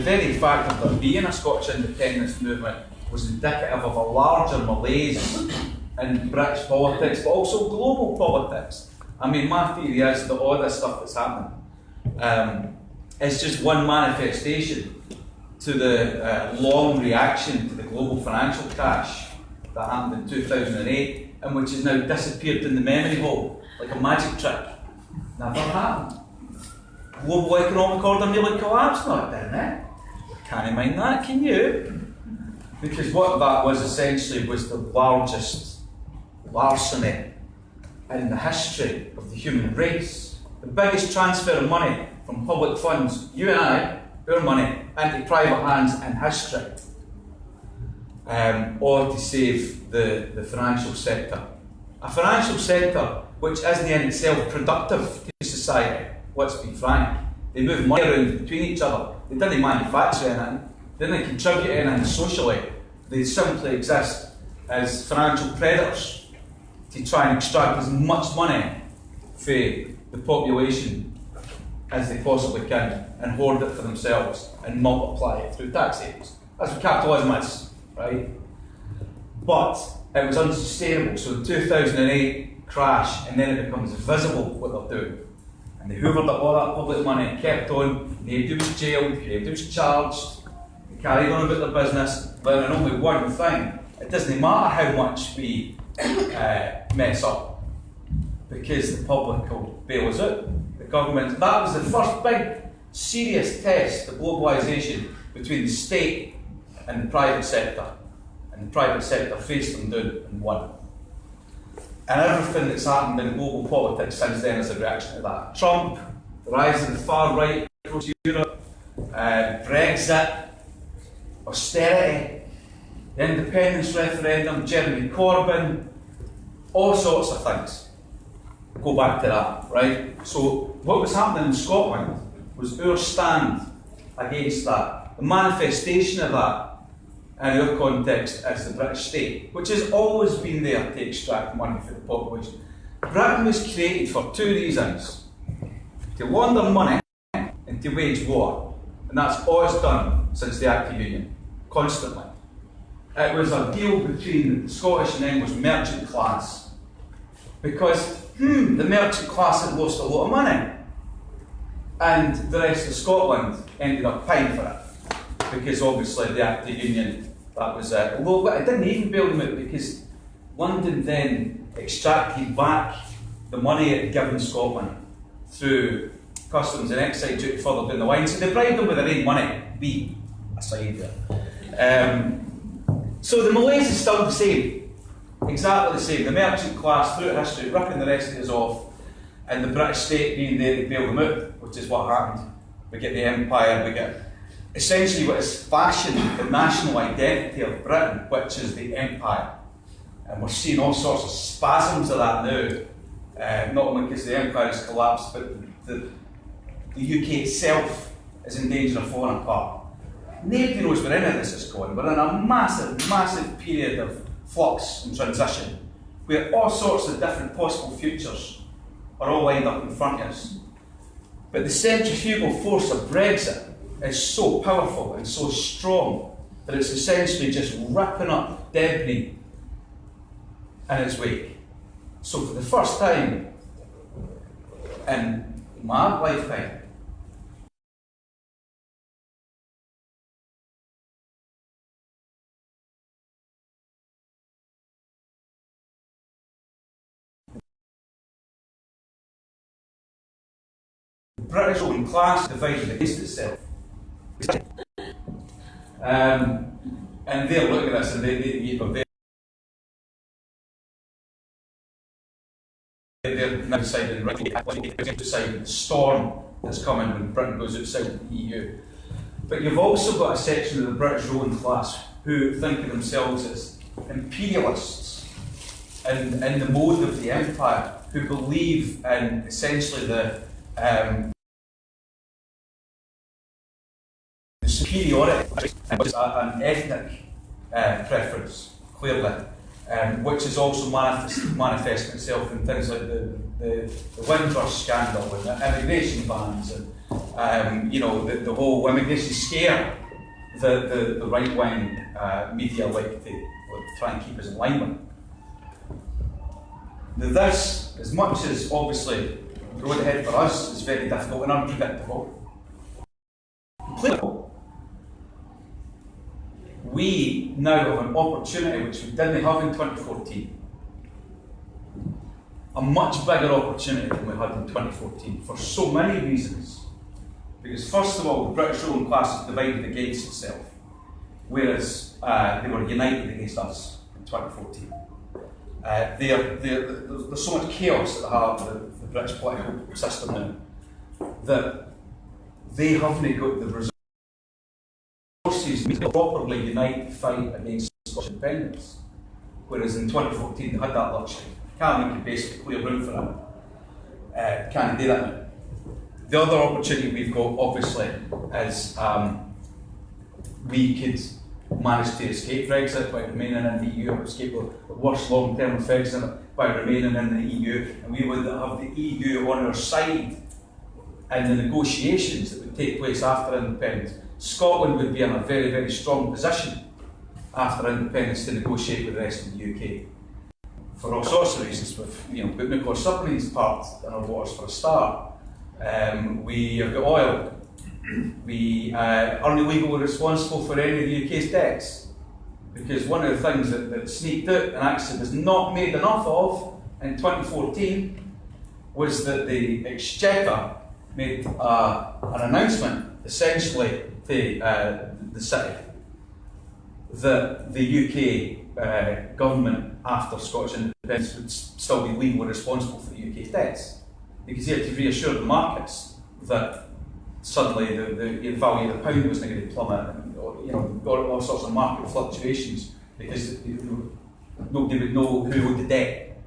very fact of there being a Scottish independence movement was indicative of a larger malaise in British politics, but also global politics. I mean, my theory is that all this stuff that's happening is just one manifestation to the long reaction to the global financial crash that happened in 2008, and which has now disappeared in the memory hole like a magic trick. Never happened. Global economic order nearly collapsed. No, it didn't. Can't mind that, can you? Because what that was essentially was the largest larceny in the history of the human race. The biggest transfer of money from public funds, you and I, our money, into private hands in history, or to save the financial sector. A financial sector which isn't in itself productive to society, let's be frank. They move money around between each other. They didn't manufacture anything. They didn't contribute anything socially. They simply exist as financial predators to try and extract as much money for the population as they possibly can and hoard it for themselves and multiply it through tax savings. That's what capitalism is, right? But it was unsustainable, so the 2008 crash, and then it becomes visible what they're doing. And they hoovered up all that public money, kept on, nobody was jailed, nobody was charged, they carried on about their business, learning only one thing: it doesn't matter how much we mess up, because the public will bail us out. The government, that was the first big, serious test of globalisation between the state and the private sector. And the private sector faced them down and won. And everything that's happened in global politics since then is a reaction to that. Trump, the rise of the far right across Europe, Brexit, austerity, the independence referendum, Jeremy Corbyn, all sorts of things. Go back to that, right? So what was happening in Scotland was our stand against that. The manifestation of that in our context is the British state, which has always been there to extract money from the population. Britain was created for two reasons: to launder money and to wage war. And that's all it's done since the Act of Union, constantly. It was a deal between the Scottish and English merchant class, because the merchant class had lost a lot of money, and the rest of Scotland ended up paying for it, because obviously the Act of Union, that was it. Although it didn't even bail them out, because London then extracted back the money it had given Scotland through customs and excise duty further down the line, so they bribed them with their own money. B, aside there. So the malaise is still the same, exactly the same. The merchant class throughout history ripping the rest of us off, and the British state being there to bail them out, which is what happened. We get the empire, we get essentially what is fashioned the national identity of Britain, which is the empire. And we're seeing all sorts of spasms of that now, not only because the empire has collapsed, but the UK itself is in danger of falling apart. Nobody knows where any of this is going. We're in a massive, massive period of flux and transition, where all sorts of different possible futures are all lined up in front of us. But the centrifugal force of Brexit is so powerful and so strong that it's essentially just ripping up debris in its wake. So for the first time in my lifetime, the British ruling class divided against itself. And they're looking at this and they're now deciding the storm that's coming when Britain goes outside the EU. But you've also got a section of the British ruling class who think of themselves as imperialists in the mode of the empire, who believe in essentially the superiority, which is an ethnic preference, clearly. which is also manifesting itself in things like the Windrush scandal and the immigration bans and the whole immigration scare the right-wing media like to try and keep us in line with. Now this, as much as obviously the road ahead for us is very difficult and unpredictable, we now have an opportunity which we didn't have in 2014. A much bigger opportunity than we had in 2014 for so many reasons. Because first of all, the British ruling class is divided against itself, whereas they were united against us in 2014. There's so much chaos at the heart of the British political system now that they haven't got the resources to properly unite to fight against Scottish independence. Whereas in 2014 they had that luxury. Cameron could basically clear room for it. Can't do that now. The other opportunity we've got, obviously, is we could manage to escape Brexit by remaining in the EU, or escape the worst long-term effects of it by remaining in the EU, and we would have the EU on our side in the negotiations that would take place after independence. Scotland would be in a very, very strong position after independence to negotiate with the rest of the UK. For all sorts of reasons, with put nuclear submarines parked in our waters for a start. We have got oil. We aren't legally responsible for any of the UK's debts, because one of the things that sneaked out and actually was not made enough of in 2014 was that the Exchequer made an announcement essentially to the city that the UK government after Scottish independence would still be legally responsible for the UK's debts, because he had to reassure the markets that suddenly the value of the pound wasn't going to plummet, and all sorts of market fluctuations, because nobody would know who owed the debt.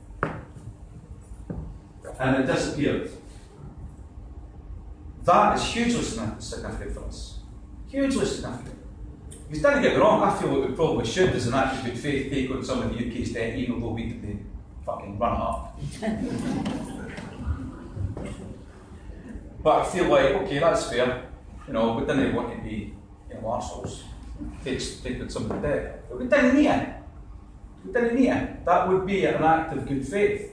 And it disappeared. That is hugely significant for us. Hugely significant. Because don't get me wrong, I feel that we probably should, as an act of good faith, take on some of the UK's debt, even though we did fucking run it up. But I feel like, okay, that's fair. We didn't want to be arseholes. Take on some of the debt. But we didn't need it. We didn't need it. That would be an act of good faith.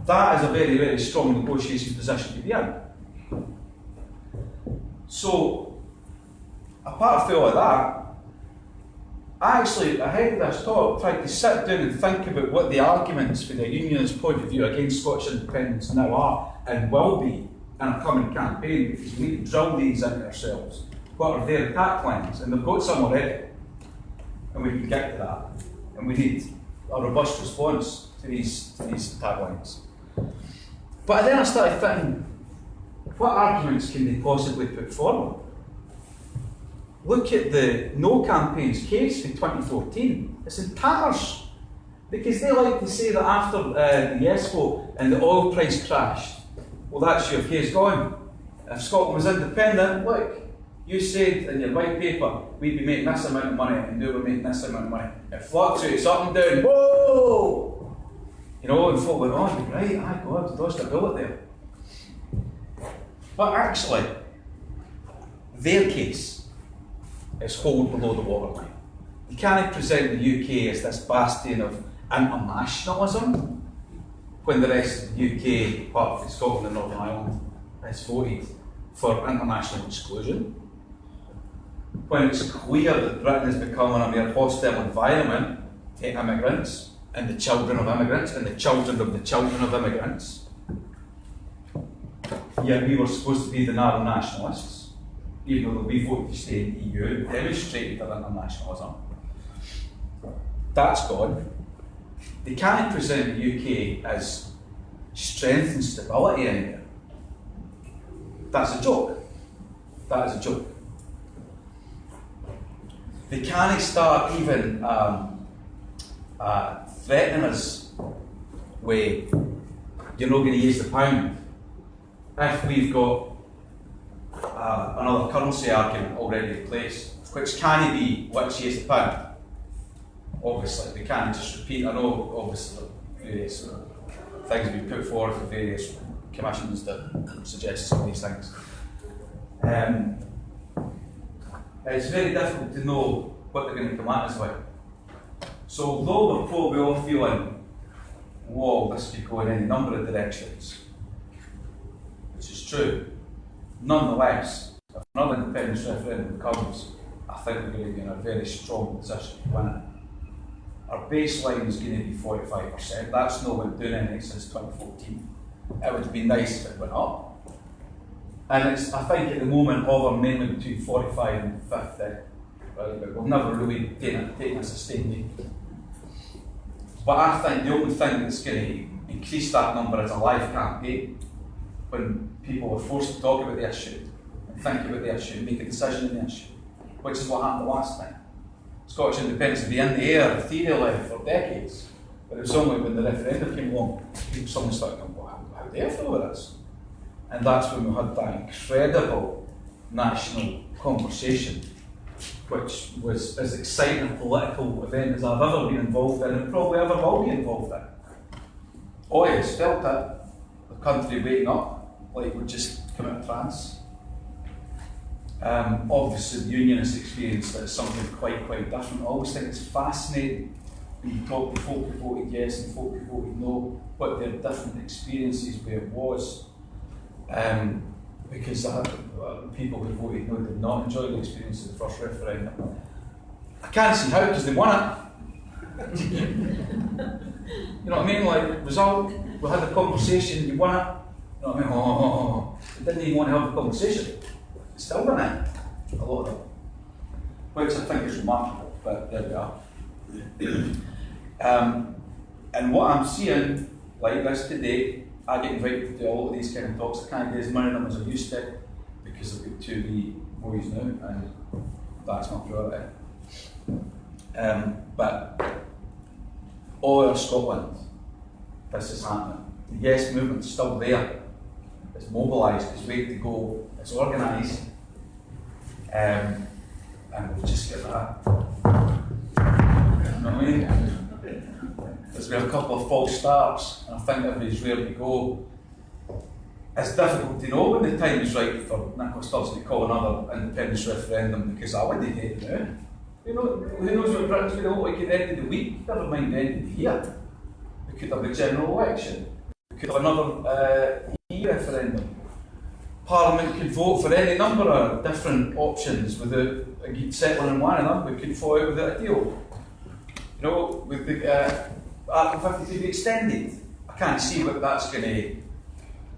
That is a very, very strong negotiation position to be in. So, apart from all of that, I actually, ahead of this talk, tried to sit down and think about what the arguments from the Unionist point of view against Scottish independence now are and will be in a coming campaign, because we need to drill these into ourselves. What are their attack lines? And they've got some already, and we can get to that. And we need a robust response to these attack lines. But then I started thinking, what arguments can they possibly put forward? Look at the No campaign's case in 2014. It's in tatters. Because they like to say that after the Yes vote and the oil price crashed, well, that's your case gone. If Scotland was independent, look, you said in your white paper, we'd be making this amount of money and we were making this amount of money. It fluctuates up and down. Whoa! And folk went, oh, you're right, I God, dodged a bullet there. But actually, their case is hold below the waterline. You can't present the UK as this bastion of internationalism when the rest of the UK, apart from Scotland and Northern Ireland, has voted for international exclusion. When it's clear that Britain is becoming a mere hostile environment to immigrants and the children of immigrants and the children of the children of immigrants. Yet we were supposed to be the narrow nationalists, even though we voted to stay in the EU and demonstrated their internationalism. That's gone. They can't present the UK as strength and stability anywhere. That's a joke. That is a joke. They can't start even threatening us with, you're not going to use the pound, if we've got another currency argument already in place, which can be, let's use the pound. obviously, we can't just repeat. I know, obviously, various things have been put forward for various commissions that suggest some of these things. It's very difficult to know what they're going to come at us with. So, although we're probably all feeling, whoa, this could go in any number of directions, which is true, nonetheless, if another independence referendum comes, I think we're going to be in a very strong position to win it. Our baseline is going to be 45%. That's not been doing anything since 2014. It would be nice if it went up. And it's, I think at the moment, hover mainly between 45 and 50. Right? But we've never really taken a sustained lead. But I think the only thing that's going to increase that number is a live campaign, when people are forced to talk about the issue, and think about the issue, and make a decision on the issue, which is what happened the last time. Scottish independence would be in the air, ethereal for decades, but it was only when the referendum came along, someone started going, well, how do you feel about this? And that's when we had that incredible national conversation, which was as exciting a political event as I've ever been involved in, and probably ever will be involved in. Always felt it, the country waking up, like we'd just come out of trance. Obviously, the unionist experience is something quite different. I always think it's fascinating when you talk to folk who voted yes and folk who voted no, what their different experiences where it was. Because people who voted no did not enjoy the experience of the first referendum. I can't see how, because they won it. You know what I mean? Like, result, we had the conversation, you won it. You know what I mean? Oh. They didn't even want to have the conversation. Still win it, a lot of them, which I think is remarkable, but there we are. And what I'm seeing, like this today, I get invited to do all of these kind of talks. I can't do as many of them as I used to, because I've got 2 wee boys now, and that's my priority. But all over Scotland, this is happening. The yes movement's still there. It's mobilised, it's ready to go, it's organised, and we'll just get that. You know what I mean? Because we have a couple of false starts, and I think everybody's ready to go. It's difficult to know when the time is right for Nicola Sturgeon to call another independence referendum, because I wouldn't do it now. Who knows what Britain's going to look like at the end of the week, never mind the end of the year. We could have a general election. We could have another referendum. Parliament could vote for any number of different options without settling on one of them. We could fall out without a deal. You know, with the Article 52 be extended. I can't see what that's going to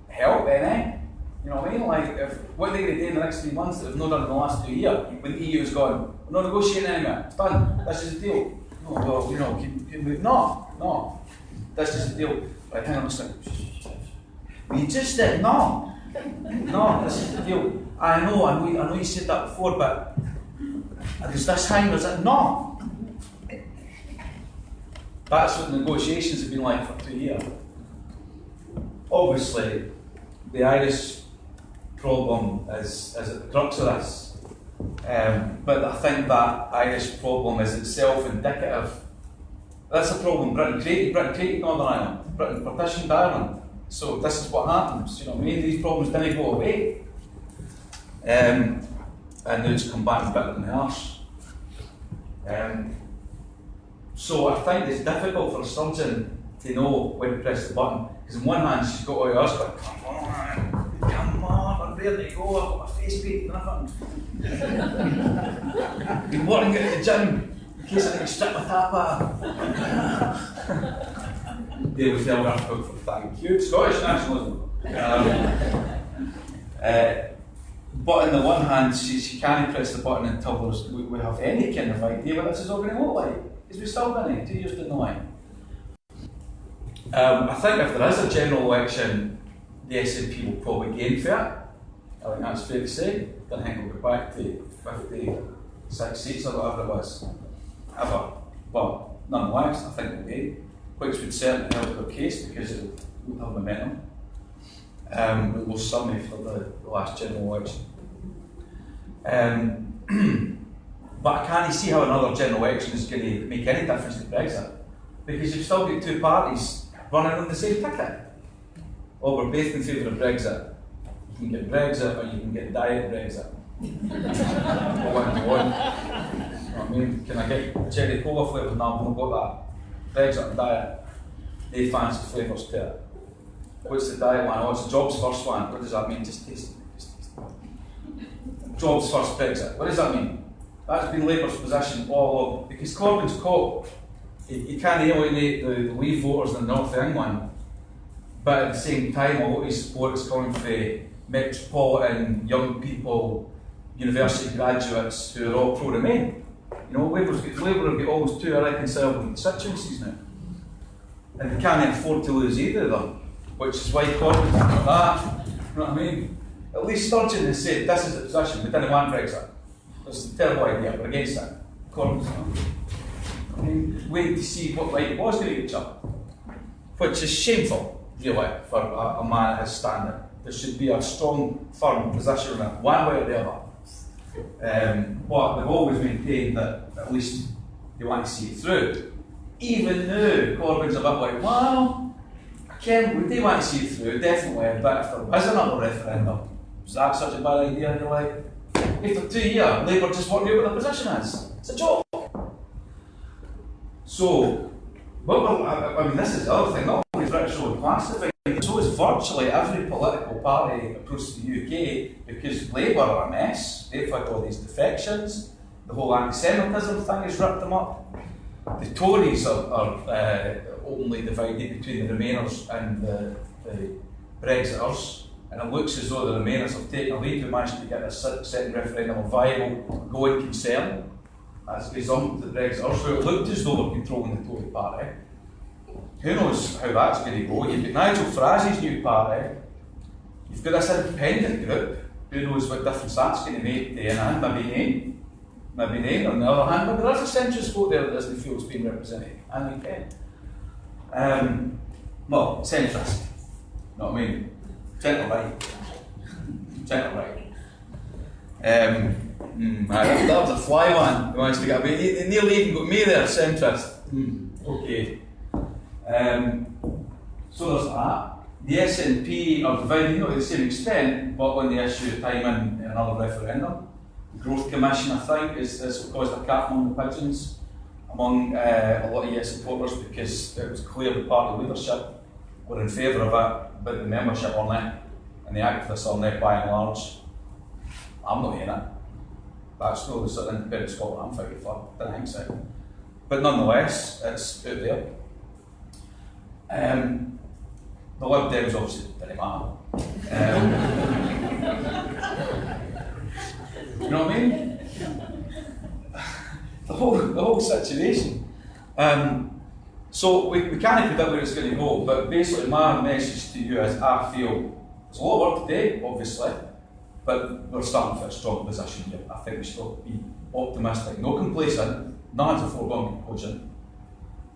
help any. You know what I mean? Like, what are they going to do in the next 3 months that they've not done in the last 2 years? When the EU's gone, we're not negotiating anymore. It's done. This is the deal. No, well, you know, no. This is the deal. Right, hang on a second. We just said no. No, this is the deal. I know you said that before, but there's this time, there's that. No. That's what the negotiations have been like for 2 years. Obviously, the Irish problem is at the crux of this. But I think that Irish problem is itself indicative. That's a problem Britain created Northern Ireland. Britain partitioned Ireland. So this is what happens, you know what I mean? These problems didn't go away. And now it's come back and bit them in the arse. So I think it's difficult for a surgeon to know when to press the button. Because on one hand she's got all your going, come on, I'm ready to go, I've got my face painted and everything. Been working out at the gym in case I can strip my tap out. They was never going for thank you. Scottish nationalism. But on the one hand, she can't press the button until we have any kind of idea what this is all going to look like. Because we still done 2 years down the line. I think if there is a general election, the SNP will probably gain for it. I think that's fair to say. I don't think we'll go back to 56 seats or whatever it was. Ever. But nonetheless, I think we'll gain. Which would certainly help their case because it would have momentum. It was sunny for the last general election. But I can't see how another general election is going to make any difference to Brexit, because you've still got two parties running on the same ticket. Oh, we're both in favour of Brexit. You can get Brexit or you can get Diet Brexit. What one do you want? You know what I mean? Can I get cherry cola flavour? No, I've not got that. Brexit and Diet. They fancy flavours to it. What's the Diet one? Oh, it's the Jobs First one. What does that mean? Just taste it. Jobs First Brexit. What does that mean? That's been Labour's position all along. Because Corbyn's caught, he can't alienate the Leave voters in the north of England, but at the same time, a lot of his support is coming from metropolitan young people, university graduates who are all pro-Remain. You know, Labour have got almost two irreconcilable constituencies now. And they can't afford to lose either of them, which is why Corbyn's like that. You know what I mean? At least Sturgeon has said, this is the position, we didn't want Brexit. It's a terrible idea, we're against it. Corbyn's I mean, waiting to see what way it was going to get up. Which is shameful, really, for a man at his standard. There should be a strong, firm position on it, one way or the other. But they've always maintained that at least they want to see it through. Even though Corbyn's a bit like, well, would they want to see it through? Definitely, but if there was another referendum, was that such a bad idea? You're like, after 2 years, Labour just worked out what their position is. It's a joke. So, I mean, this is the other thing, not only is British Road class divided, so is virtually every political party across the UK, because Labour are a mess. They've had all these defections, the whole anti-Semitism thing has ripped them up. The Tories are openly divided between the Remainers and the Brexiters. And it looks as though the Remainers have taken a lead. We managed to get a second referendum a viable going concern. That's gazumped the Brexiters, who it looked as though they're controlling the Tory party. Who knows how that's going to go? You've got Nigel Farage's new party. You've got this independent group. Who knows what difference that's going to make to end? Maybe name. Maybe name. On the other hand, maybe there's a centrist vote there that doesn't feel it's being represented. And again. Well, centrist. You know what I mean? Centre right. Centre right. That was a fly one. He managed to get away. He nearly even got me there, centrist. Okay. So there's that. The SNP are divided, not to the same extent, but on the issue of timing another referendum. The Growth Commission, I think, is what caused a cat among the pigeons among a lot of Yes supporters, because it was clear the party leadership were in favour of it, but the membership on it, and the activists on it by and large. I'm not in it. That's not the sort of independent Scotland I'm fighting for. I don't think so. But nonetheless, it's out there. The Lib Dems obviously didn't matter. You know what I mean? The whole situation. So we can't predict where it's going to go, but basically my message to you is I feel there's a lot of work today, obviously, but we're starting for a strong position here. I think we should be optimistic, no complacent, not as a foregone conclusion,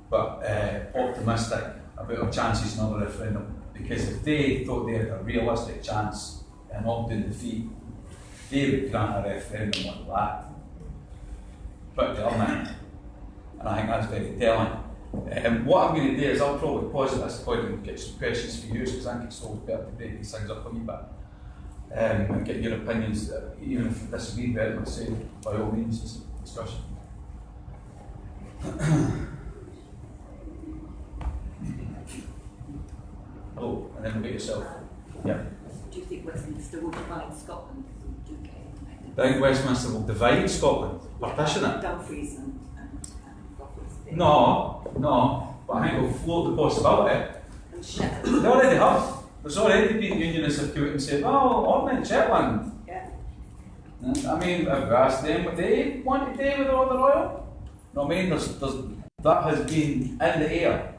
but optimistic about our chances in another referendum. Because if they thought they had a realistic chance in opt-in defeat, they would grant a referendum like that. But they aren't. And I think that's very telling. What I'm going to do is I'll probably pause at this point and get some questions for you, because I think it's always better to break these things up a wee bit. And get your opinions, even if you disagree with it, say, by all means, it's a discussion. Hello, and then we'll get yourself. Yeah. Do you think Westminster will divide Scotland from the UK? I think Westminster will divide Scotland, partition it. Dumfries and No, but I think we'll float the possibility. and Shetland. They already have. There's already been unionists who've come out and said, oh, Ordnance, Shetland. Yeah. I mean, if we asked them what they want to do with all the oil, you know what I mean? That has been in the air.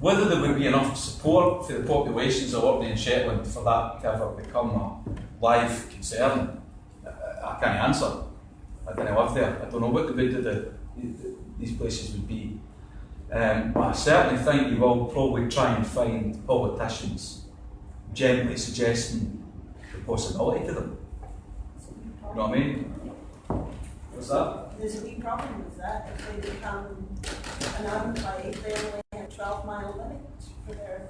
Whether there would be enough support for the populations of Orkney and Shetland for that to ever become a live concern, I can't answer. I didn't live there. I don't know what the good of these places would be. But I certainly think you will probably try and find politicians gently suggesting the possibility to them. You know what I mean? What's that? There's a wee problem with that if they become an enclave, they only have 12-mile limit for their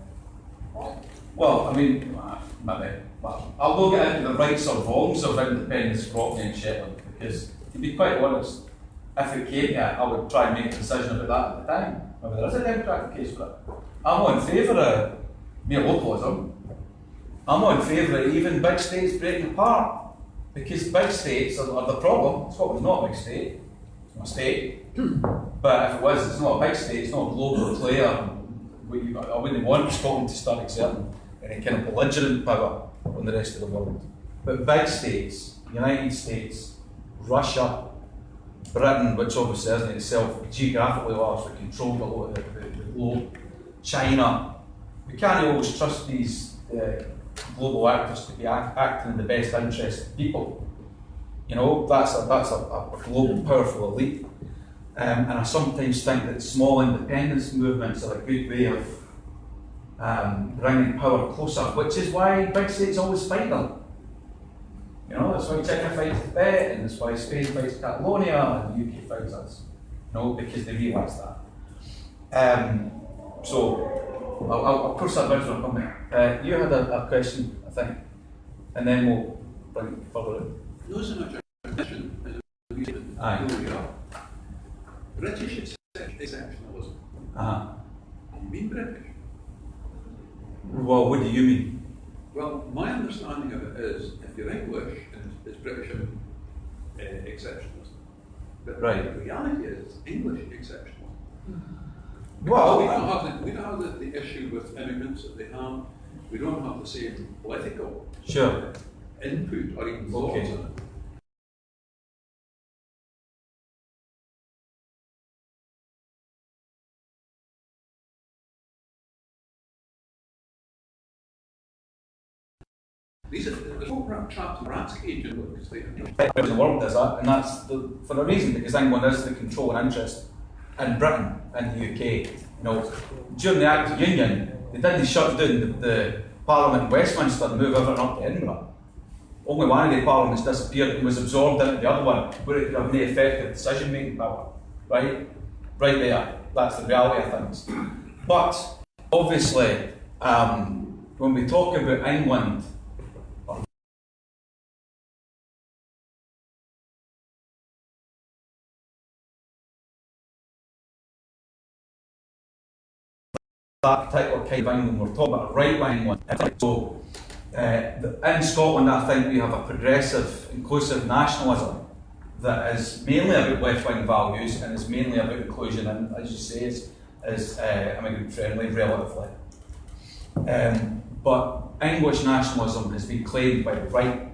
borders. Well, I mean, maybe. But I'll go get into the rights or wrongs of independence property in Shetland, because to be quite honest, if it came to it, I would try and make a decision about that at the time. Maybe there is a democratic case for it. I'm all in favour of mere localism. I'm all in favour of even big states breaking apart, because big states are the problem. Scotland's not a big state, it's not a state. But if it was, it's not a big state, it's not a global player. I wouldn't want Scotland to start exerting any kind of belligerent power on the rest of the world. But big states, United States, Russia, Britain, which obviously isn't itself geographically large but controlled a lot of the globe, China, we can't always trust these global actors to be acting in the best interest of people. You know, that's a global powerful elite. And I sometimes think that small independence movements are a good way of bringing power closer, which is why big states always fight them. You know, that's why China fights Tibet, and that's why Spain fights Catalonia, and the UK fights us. You know, because they realise that. So, I'll cross that bridge when I come there. You had a question, I think, and then we'll bring it further in. No so much a question as a Aye. who we are. British exceptionalism. You mean British? Well, what do you mean? Well, my understanding of it is if you're English, it's British exceptionalism. But Right. the reality is English exceptionalism. Well, we don't have the issue with immigrants that they have. We don't have the same political sure. input or even thoughts Okay. on it. These are the trapped rats cage in because they The world does that, and that's for a reason, because England is the controlling interest in Britain and the UK. You know, during the Act of Union, they didn't shut down the Parliament in Westminster and move everything up to Edinburgh. Only one of the parliaments disappeared and was absorbed into the other one, where it could have no effective decision-making power. Right there. That's the reality of things. But obviously, when we talk about England, that particular kind of England, we're talking about right-wing one. So, in Scotland, I think we have a progressive, inclusive nationalism that is mainly about left-wing values and is mainly about inclusion, and as you say, is immigrant-friendly, relatively. But English nationalism has been claimed by the right,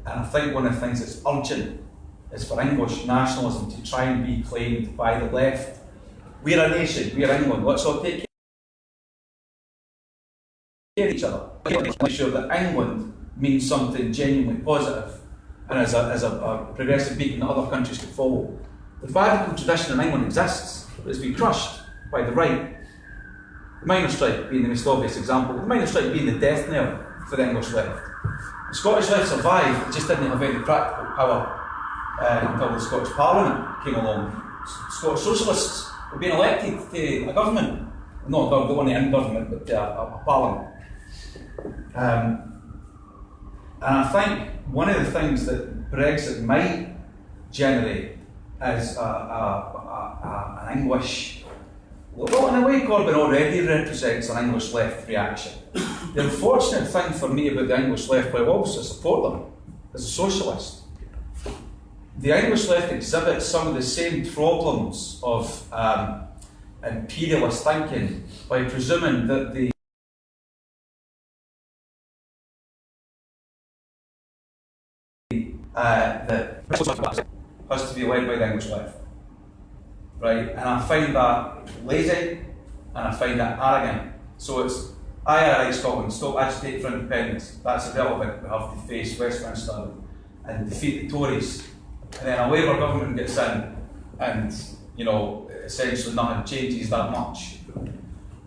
and I think one of the things that's urgent is for English nationalism to try and be claimed by the left. We're a nation, we're England, let's all take care of each other. Make sure that England means something genuinely positive and as a progressive beacon that other countries could follow. The radical tradition in England exists, but it's been crushed by the right. The miners' strike being the most obvious example, the miners' strike being the death knell for the English left. The Scottish left survived, it just didn't have any practical power until the Scottish Parliament came along. Scottish socialists were being elected to a government, not the one in government, but a parliament. And I think one of the things that Brexit might generate is an English, well, in a way Corbyn already represents an English left reaction. The unfortunate thing for me about the English left, while I obviously support them as a socialist, the English left exhibits some of the same problems of imperialist thinking by presuming that that has to be led by the English left, right? And I find that lazy, and I find that arrogant. So it's aye, Scotland, stop agitating for independence. That's irrelevant. We have to face Westminster and defeat the Tories, and then a Labour government gets in, and essentially nothing changes that much.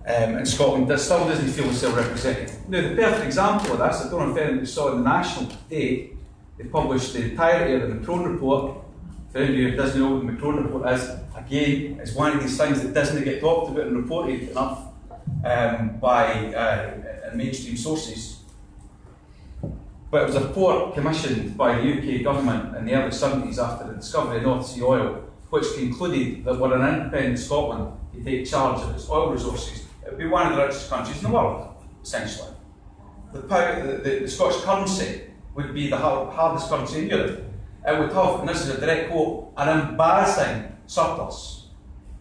And Scotland still doesn't feel itself represented. Now, the perfect example of this, I don't know if anyone saw in the National today. They published the entirety of the Macron report For anybody who doesn't know what the Macron report is, again, it's one of these things that doesn't get talked about and reported enough by mainstream sources. But it was a report commissioned by the UK government in the early 70s after the discovery of North Sea oil, which concluded that were an independent Scotland to take charge of its oil resources, it would be one of the richest countries in the world, essentially. The Scottish currency would be the hardest currency in Europe. It would have, and this is a direct quote, an embarrassing surplus.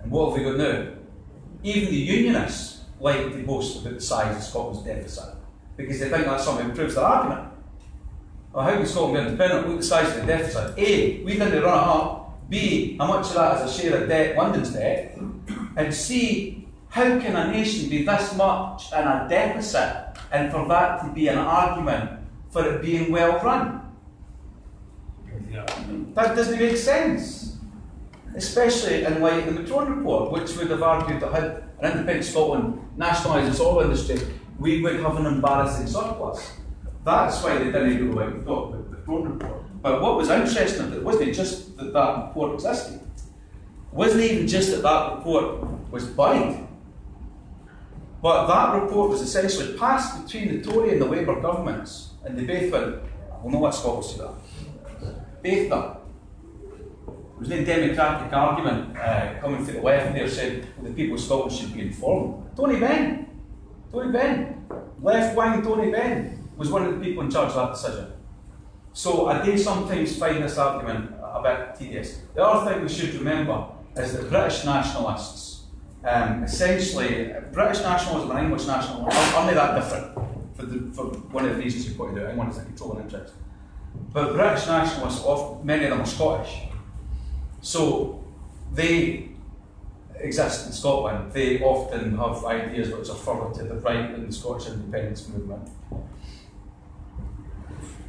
And what have we got now? Even the Unionists like to boast about the size of Scotland's deficit, because they think that somehow proves their argument. Well, how can Scotland be independent? Look at the size of the deficit. A, we didn't run it up. B, how much of that is a share of debt, London's debt? And C, how can a nation be this much in a deficit and for that to be an argument for it being well run? Yeah. That doesn't make sense. Especially in light of the Macron report, which would have argued that had an independent Scotland nationalised its oil industry, we would have an embarrassing surplus. That's why they didn't really like to talk about the Macron report. But what was interesting, it wasn't just that that report existed. It wasn't even just that that report was buried. But that report was essentially passed between the Tory and the Labour governments, and they both went, we'll not let Scotland see that. Both done. There was no democratic argument coming from the left there saying, well, the people of Scotland should be informed. Tony Benn, left-wing Tony Benn was one of the people in charge of that decision. So I do sometimes find this argument a bit tedious. The other thing we should remember is that British nationalists, essentially, British nationalism and English nationalism are not that different for one of the reasons you pointed out. England is a controlling interest. But British nationalists, many of them are Scottish. So they exist in Scotland. They often have ideas which are further to the right in the Scottish independence movement.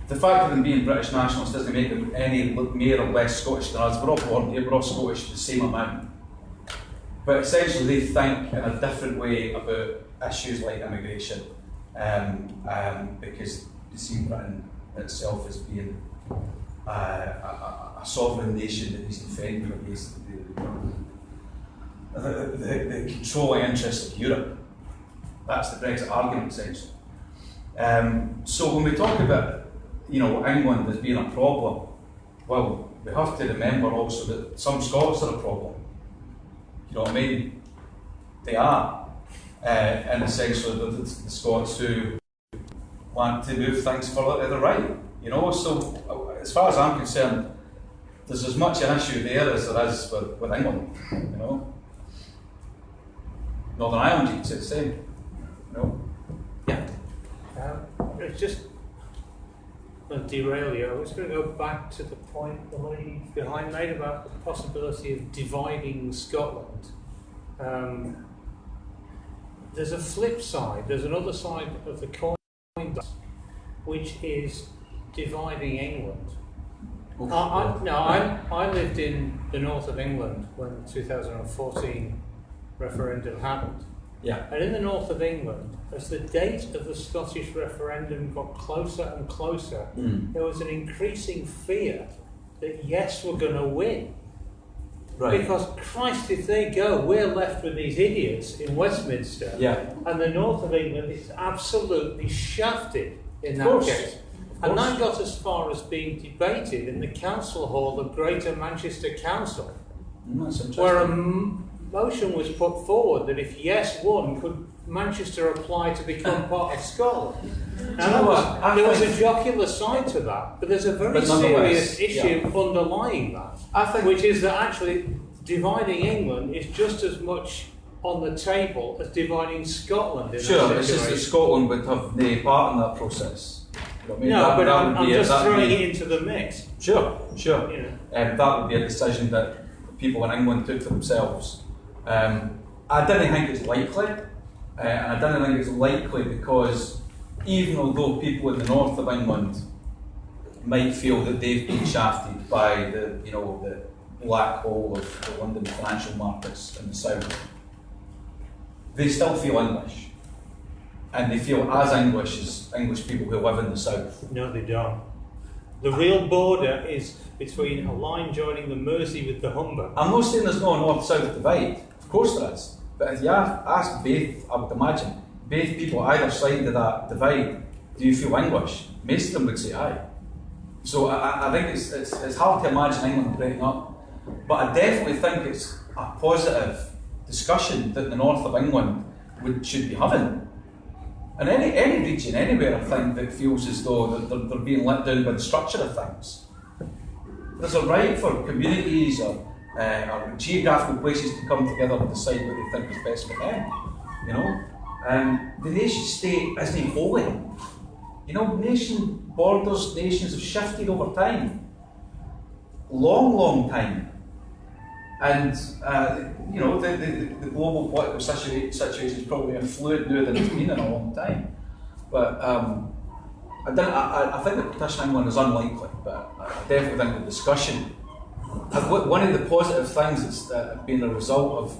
The fact of them being British nationalists doesn't make them any more or less Scottish than us. We're all born here, we're all Scottish the same amount. But essentially they think in a different way about issues like immigration, because they see Britain itself as being a sovereign nation that is defending against the controlling interests of Europe. That's the Brexit argument, essentially. So when we talk about England as being a problem, well, we have to remember also that some Scots are a problem. You know what I mean? They are, and essentially the Scots who want to move things further to the right. So as far as I'm concerned, there's as much an issue there as there is with England. Northern Ireland, you could say the same. Yeah. It's just going to derail you. I was going to go back to the point the lady behind made about the possibility of dividing Scotland. There's a flip side. There's another side of the coin, which is dividing England. I lived in the north of England when the 2014 referendum happened. Yeah. And in the north of England, as the date of the Scottish referendum got closer and closer, there was an increasing fear that yes, we're going to win. Right. Because Christ, if they go, we're left with these idiots in Westminster. Yeah. And the north of England is absolutely shafted in that case. And that got as far as being debated in the council hall of Greater Manchester Council, where a motion was put forward that if yes won, could Manchester apply to become part of Scotland? Now, there was a jocular side to that, but there's a very serious issue underlying that, which is that actually dividing England is just as much on the table as dividing Scotland. Sure, it's just that Scotland would have no part in that process. I'm just throwing it into the mix. Sure. That would be a decision that people in England took for themselves. I didn't think it's likely, and I didn't think it's likely because even although people in the north of England might feel that they've been shafted by the black hole of the London financial markets in the south, they still feel English. And they feel as English as English people who live in the south. No, they don't. The real border is between a line joining the Mersey with the Humber. I'm not saying there's no north-south divide. Of course there is. But if you ask both, I would imagine, both people either side of that divide, do you feel English? Most of them would say aye. So I think it's hard to imagine England breaking up. But I definitely think it's a positive discussion that the north of England should be having. And any region, anywhere, I think, that feels as though they're being let down by the structure of things. There's a right for communities or geographical places to come together and decide what they think is best for them. You know, the nation state isn't holy. You know, nations have shifted over time, long time, and you know the global political situation is probably more fluid now than it's been in a long time. But I think the partition of England is unlikely, but I definitely think the discussion. One of the positive things that's been a result of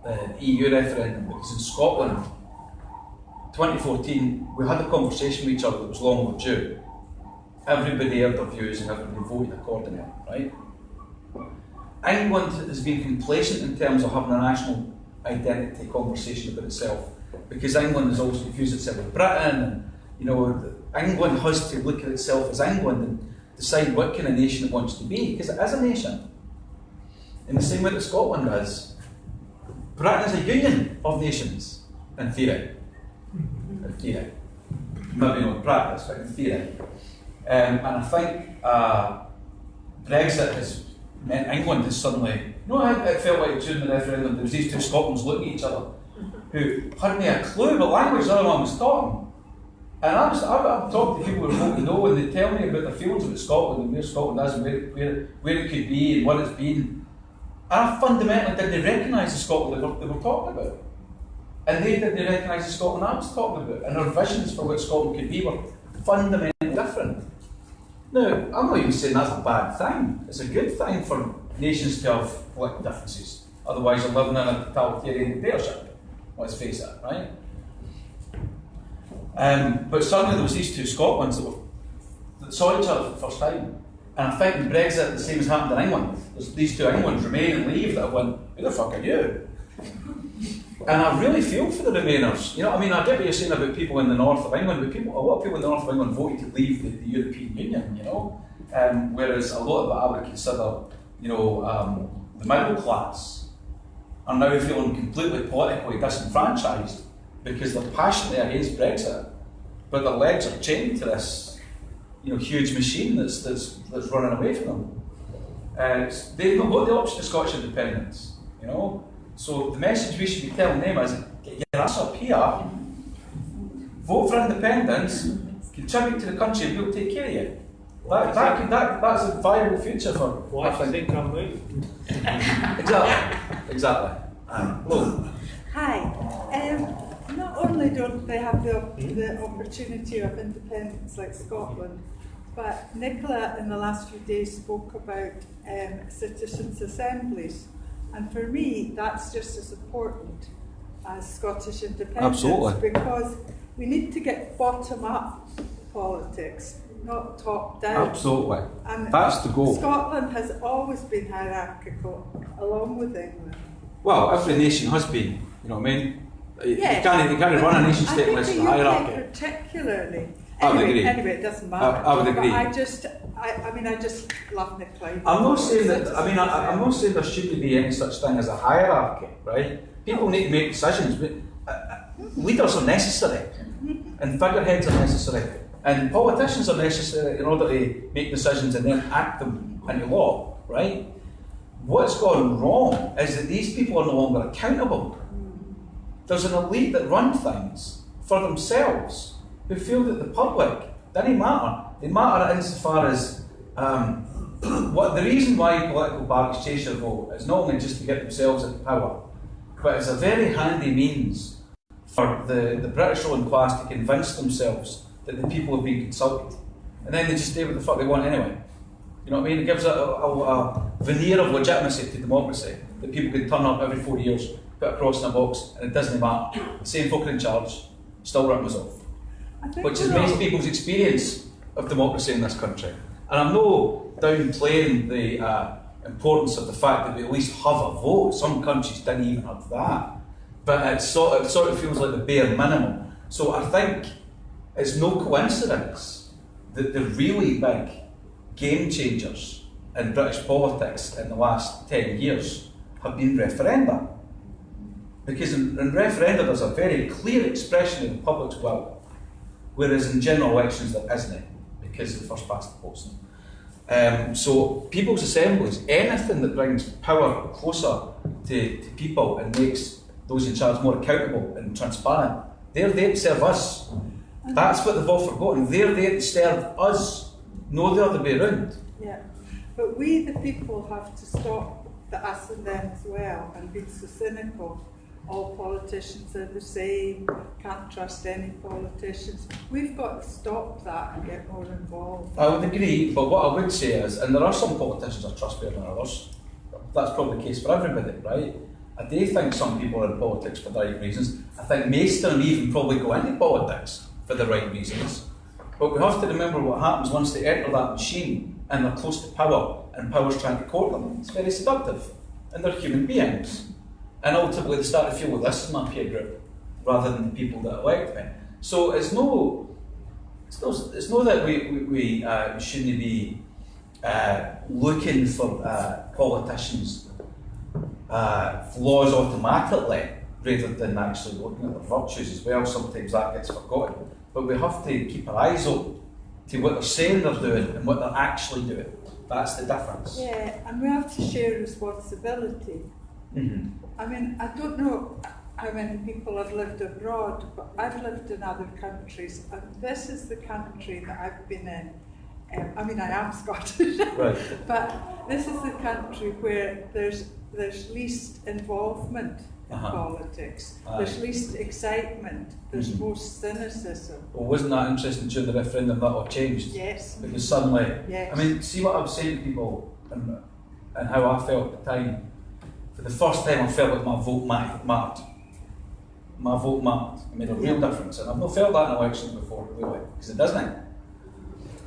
the EU referendum, because in Scotland, 2014, we had a conversation with each other that was long overdue. Everybody heard their views and everybody voted accordingly, right? England has been complacent in terms of having a national identity conversation about itself, because England has always confused itself with Britain, and you know, England has to look at itself as England and decide what kind of nation it wants to be, because it is a nation. In the same way that Scotland is. Britain is a union of nations, in theory. In theory. Maybe not in practice, but in theory. And I think Brexit has meant England has suddenly, it felt like during the referendum there was these two Scotlands looking at each other who hadn't a clue what language the other one was talking. And I've talked to people who vote no, and they tell me about their feelings about Scotland and where Scotland is and where it could be and what it's been. And I fundamentally didn't recognise the Scotland they were talking about. And they didn't recognise the Scotland I was talking about. And their visions for what Scotland could be were fundamentally different. Now, I'm not even saying that's a bad thing. It's a good thing for nations to have political differences. Otherwise you're living in a totalitarian dictatorship. Let's face it, right? But suddenly there was these two Scotlands that saw each other for the first time. And I think in Brexit the same has happened in England. There's these two Englands, Remain and Leave, that have went, who the fuck are you? And I really feel for the Remainers. You know, I mean, I get what you're saying about people in the north of England, but a lot of people in the north of England voted to leave the European Union, you know? Whereas a lot of it I would consider, you know, the middle class are now feeling completely politically disenfranchised because they're passionately against Brexit, but their legs are chained to this, you know, huge machine that's running away from them. They've not got the option of Scottish independence, you know. So the message we should be telling them is, get your ass up here, vote for independence, contribute to the country, and we'll take care of you. That's a viable future for. Why do you think I'm moving? Exactly. Hello. Hi. Not only don't they have the opportunity of independence like Scotland, but Nicola in the last few days spoke about citizens' assemblies. And for me, that's just as important as Scottish independence. Absolutely. Because we need to get bottom-up politics, not top-down. Absolutely. And that's the goal. Scotland has always been hierarchical, along with England. Well, every nation has been, you know what I mean? Yes. You can't run a nation state unless it's a hierarchy. Particularly. I would agree. Anyway, it doesn't matter. I would agree. But I just love Nicola. I'm not saying that. I mean, I'm not saying there shouldn't be any such thing as a hierarchy, right? People need to make decisions, but leaders are necessary, and figureheads are necessary, and politicians are necessary in order to make decisions and then act them into law, right? What's gone wrong is that these people are no longer accountable. There's an elite that run things for themselves, who feel that the public doesn't matter. They matter insofar as what the reason why political parties chase their vote is not only just to get themselves into power, but it's a very handy means for the British ruling class to convince themselves that the people have been consulted. And then they just do what the fuck they want anyway. You know what I mean? It gives a veneer of legitimacy to democracy, that people can turn up every 4 years, put a cross in a box, and it doesn't matter. The same folk are in charge, still ripping us off. Which is most people's experience of democracy in this country. And I'm not downplaying the importance of the fact that we at least have a vote. Some countries didn't even have that. But it sort of feels like the bare minimum. So I think it's no coincidence that the really big game changers in British politics in the last 10 years have been referenda. Because in referenda there's a very clear expression of the public's will, whereas in general elections there isn't, because of the first past the post. So people's assemblies, anything that brings power closer to people and makes those in charge more accountable and transparent, they're there to serve us. That's what they've all forgotten. They're there to serve us, no the other way around. Yeah, but we the people have to stop the us and them as well and be so cynical. All politicians are the same, can't trust any politicians. We've got to stop that and get more involved. I would agree, but what I would say is, and there are some politicians are trustworthy than others, that's probably the case for everybody, right? I do think some people are in politics for the right reasons. I think most of them even probably go into politics for the right reasons. But we have to remember what happens once they enter that machine and they're close to power and power's trying to court them. It's very seductive. And they're human beings. And ultimately they start to feel, well, this is my peer group, rather than the people that elect me. So it's no that we shouldn't be looking for politicians' flaws automatically, rather than actually looking at their virtues as well. Sometimes that gets forgotten. But we have to keep our eyes open to what they're saying they're doing and what they're actually doing. That's the difference. Yeah, and we have to share responsibility. Mm-hmm. I mean, I don't know how many people have lived abroad, but I've lived in other countries, and this is the country that I've been in. I mean, I am Scottish, Right. but this is the country where there's least involvement in politics. Aye. There's least excitement. There's Mhm. most cynicism. Well, wasn't that interesting during the referendum that all changed? Yes. Because suddenly, Yes. I mean, see what I was saying to people and how I felt at the time. For the first time I felt like my vote mattered. My vote mattered. It made a real difference. And I've not felt that in elections before, really, because it doesn't.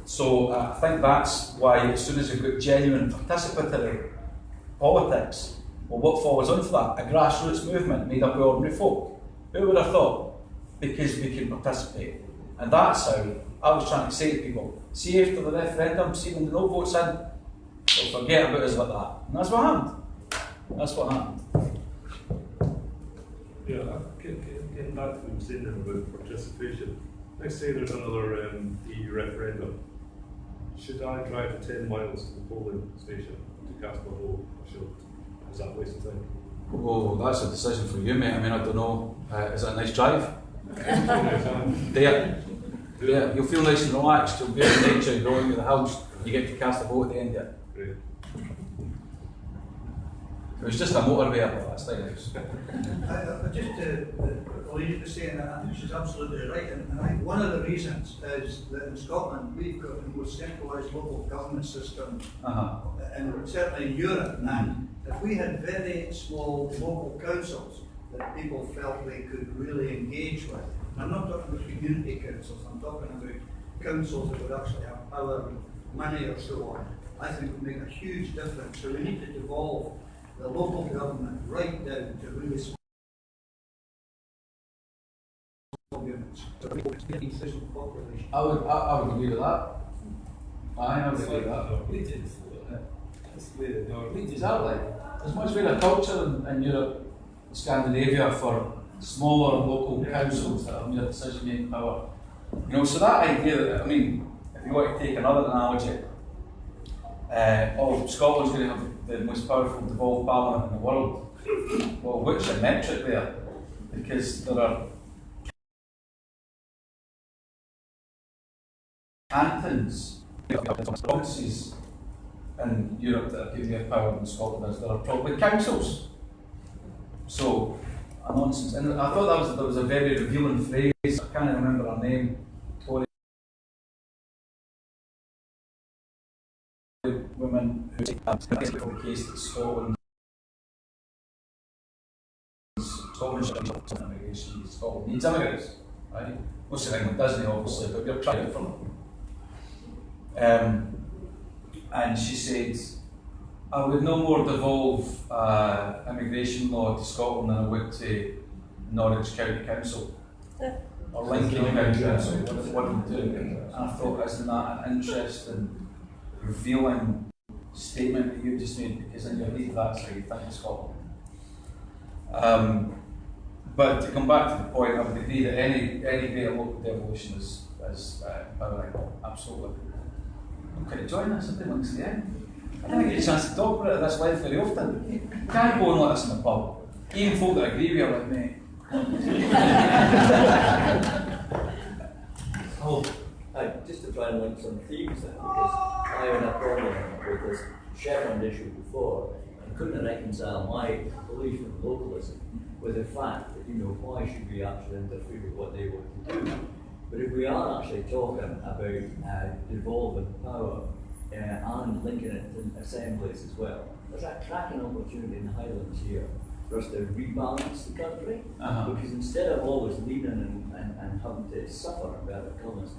So I think that's why as soon as we've got genuine participatory politics, well, what follows on for that? A grassroots movement made up of ordinary folk. Who would have thought? Because we can participate. And that's how I was trying to say to people, see after the referendum, see when the no vote's in, they'll forget about us like that. And that's what happened. That's what happened. Yeah, getting back to what you were saying there about participation. Let's say there's another EU referendum. Should I drive the 10 miles to the polling station to cast my vote? Is that a waste of time? Oh, that's a decision for you, mate. I mean, I don't know. Is it a nice drive? There. Yeah, you'll feel nice and relaxed. You'll be in nature, you're going to the house, you get to cast a vote at the end of it. Great. It was just a motorway up at last night. The lady was saying that I think she's absolutely right, and I think one of the reasons is that in Scotland we've got the most centralised local government system, and certainly in Europe. And if we had very small local councils that people felt they could really engage with, and I'm not talking about community councils, I'm talking about councils that would actually have power, money, or so on, I think would make a huge difference. So we need to devolve the local government right down to really small units. I would agree with that. I would agree with that. Exactly. There's much better culture in Europe, Scandinavia, for smaller local councils that have more decision-making power. You know, so that idea that, I mean, if you want to take another analogy, Scotland's going to have the most powerful devolved parliament in the world. Well, what's your metric there? Because there are cantons, provinces in Europe that are giving you power than Scotland is. There are probably councils. So, a nonsense. And I thought that was a very revealing phrase. I can't remember her name. Women who take the case that Scotland needs immigrants, right? Most of England doesn't, obviously, but we're trying from them. and she said, I would no more devolve immigration law to Scotland than I would to Norwich County Council or Lincoln County Council. What are you doing? And I thought, isn't that an interesting, revealing statement that you just made? Because in your head, that's how you think of Scotland. But to come back to the point, I would agree that any bit of local devolution is empowering. Absolutely. Okay, join us at the links at the end. I didn't get a chance to talk about it at this length very often. You can't go and let us in the pub. Even folk that agree with you are like me. Just to try and link some themes then, because I had a problem with this Shetland issue before and couldn't reconcile my belief in localism with the fact that, why should we actually interfere with what they want to do? But if we are actually talking about devolving power and linking it to assemblies as well, there's a cracking opportunity in the Highlands here for us to rebalance the country, because instead of always leading and having to suffer about coming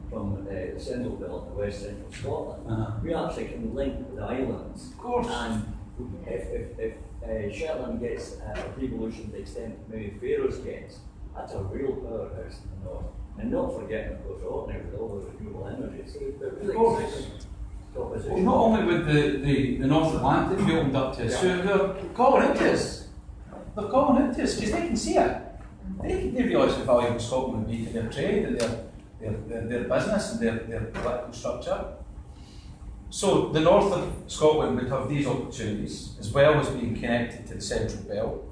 from the central belt to west central Scotland, we actually can link with the islands. Of course. And if Shetland gets a devolution to the extent that maybe Faroes gets, that's a real powerhouse in the north. And not forgetting, of course, Orkney with all the renewable energy. So they're really exciting propositions. Well, not only with the North Atlantic be opened up to us, so they're calling into us. They're calling into us because they can see it. They realise the value of Scotland would be to their trade and their business and their political structure. So the north of Scotland would have these opportunities, as well as being connected to the Central Belt.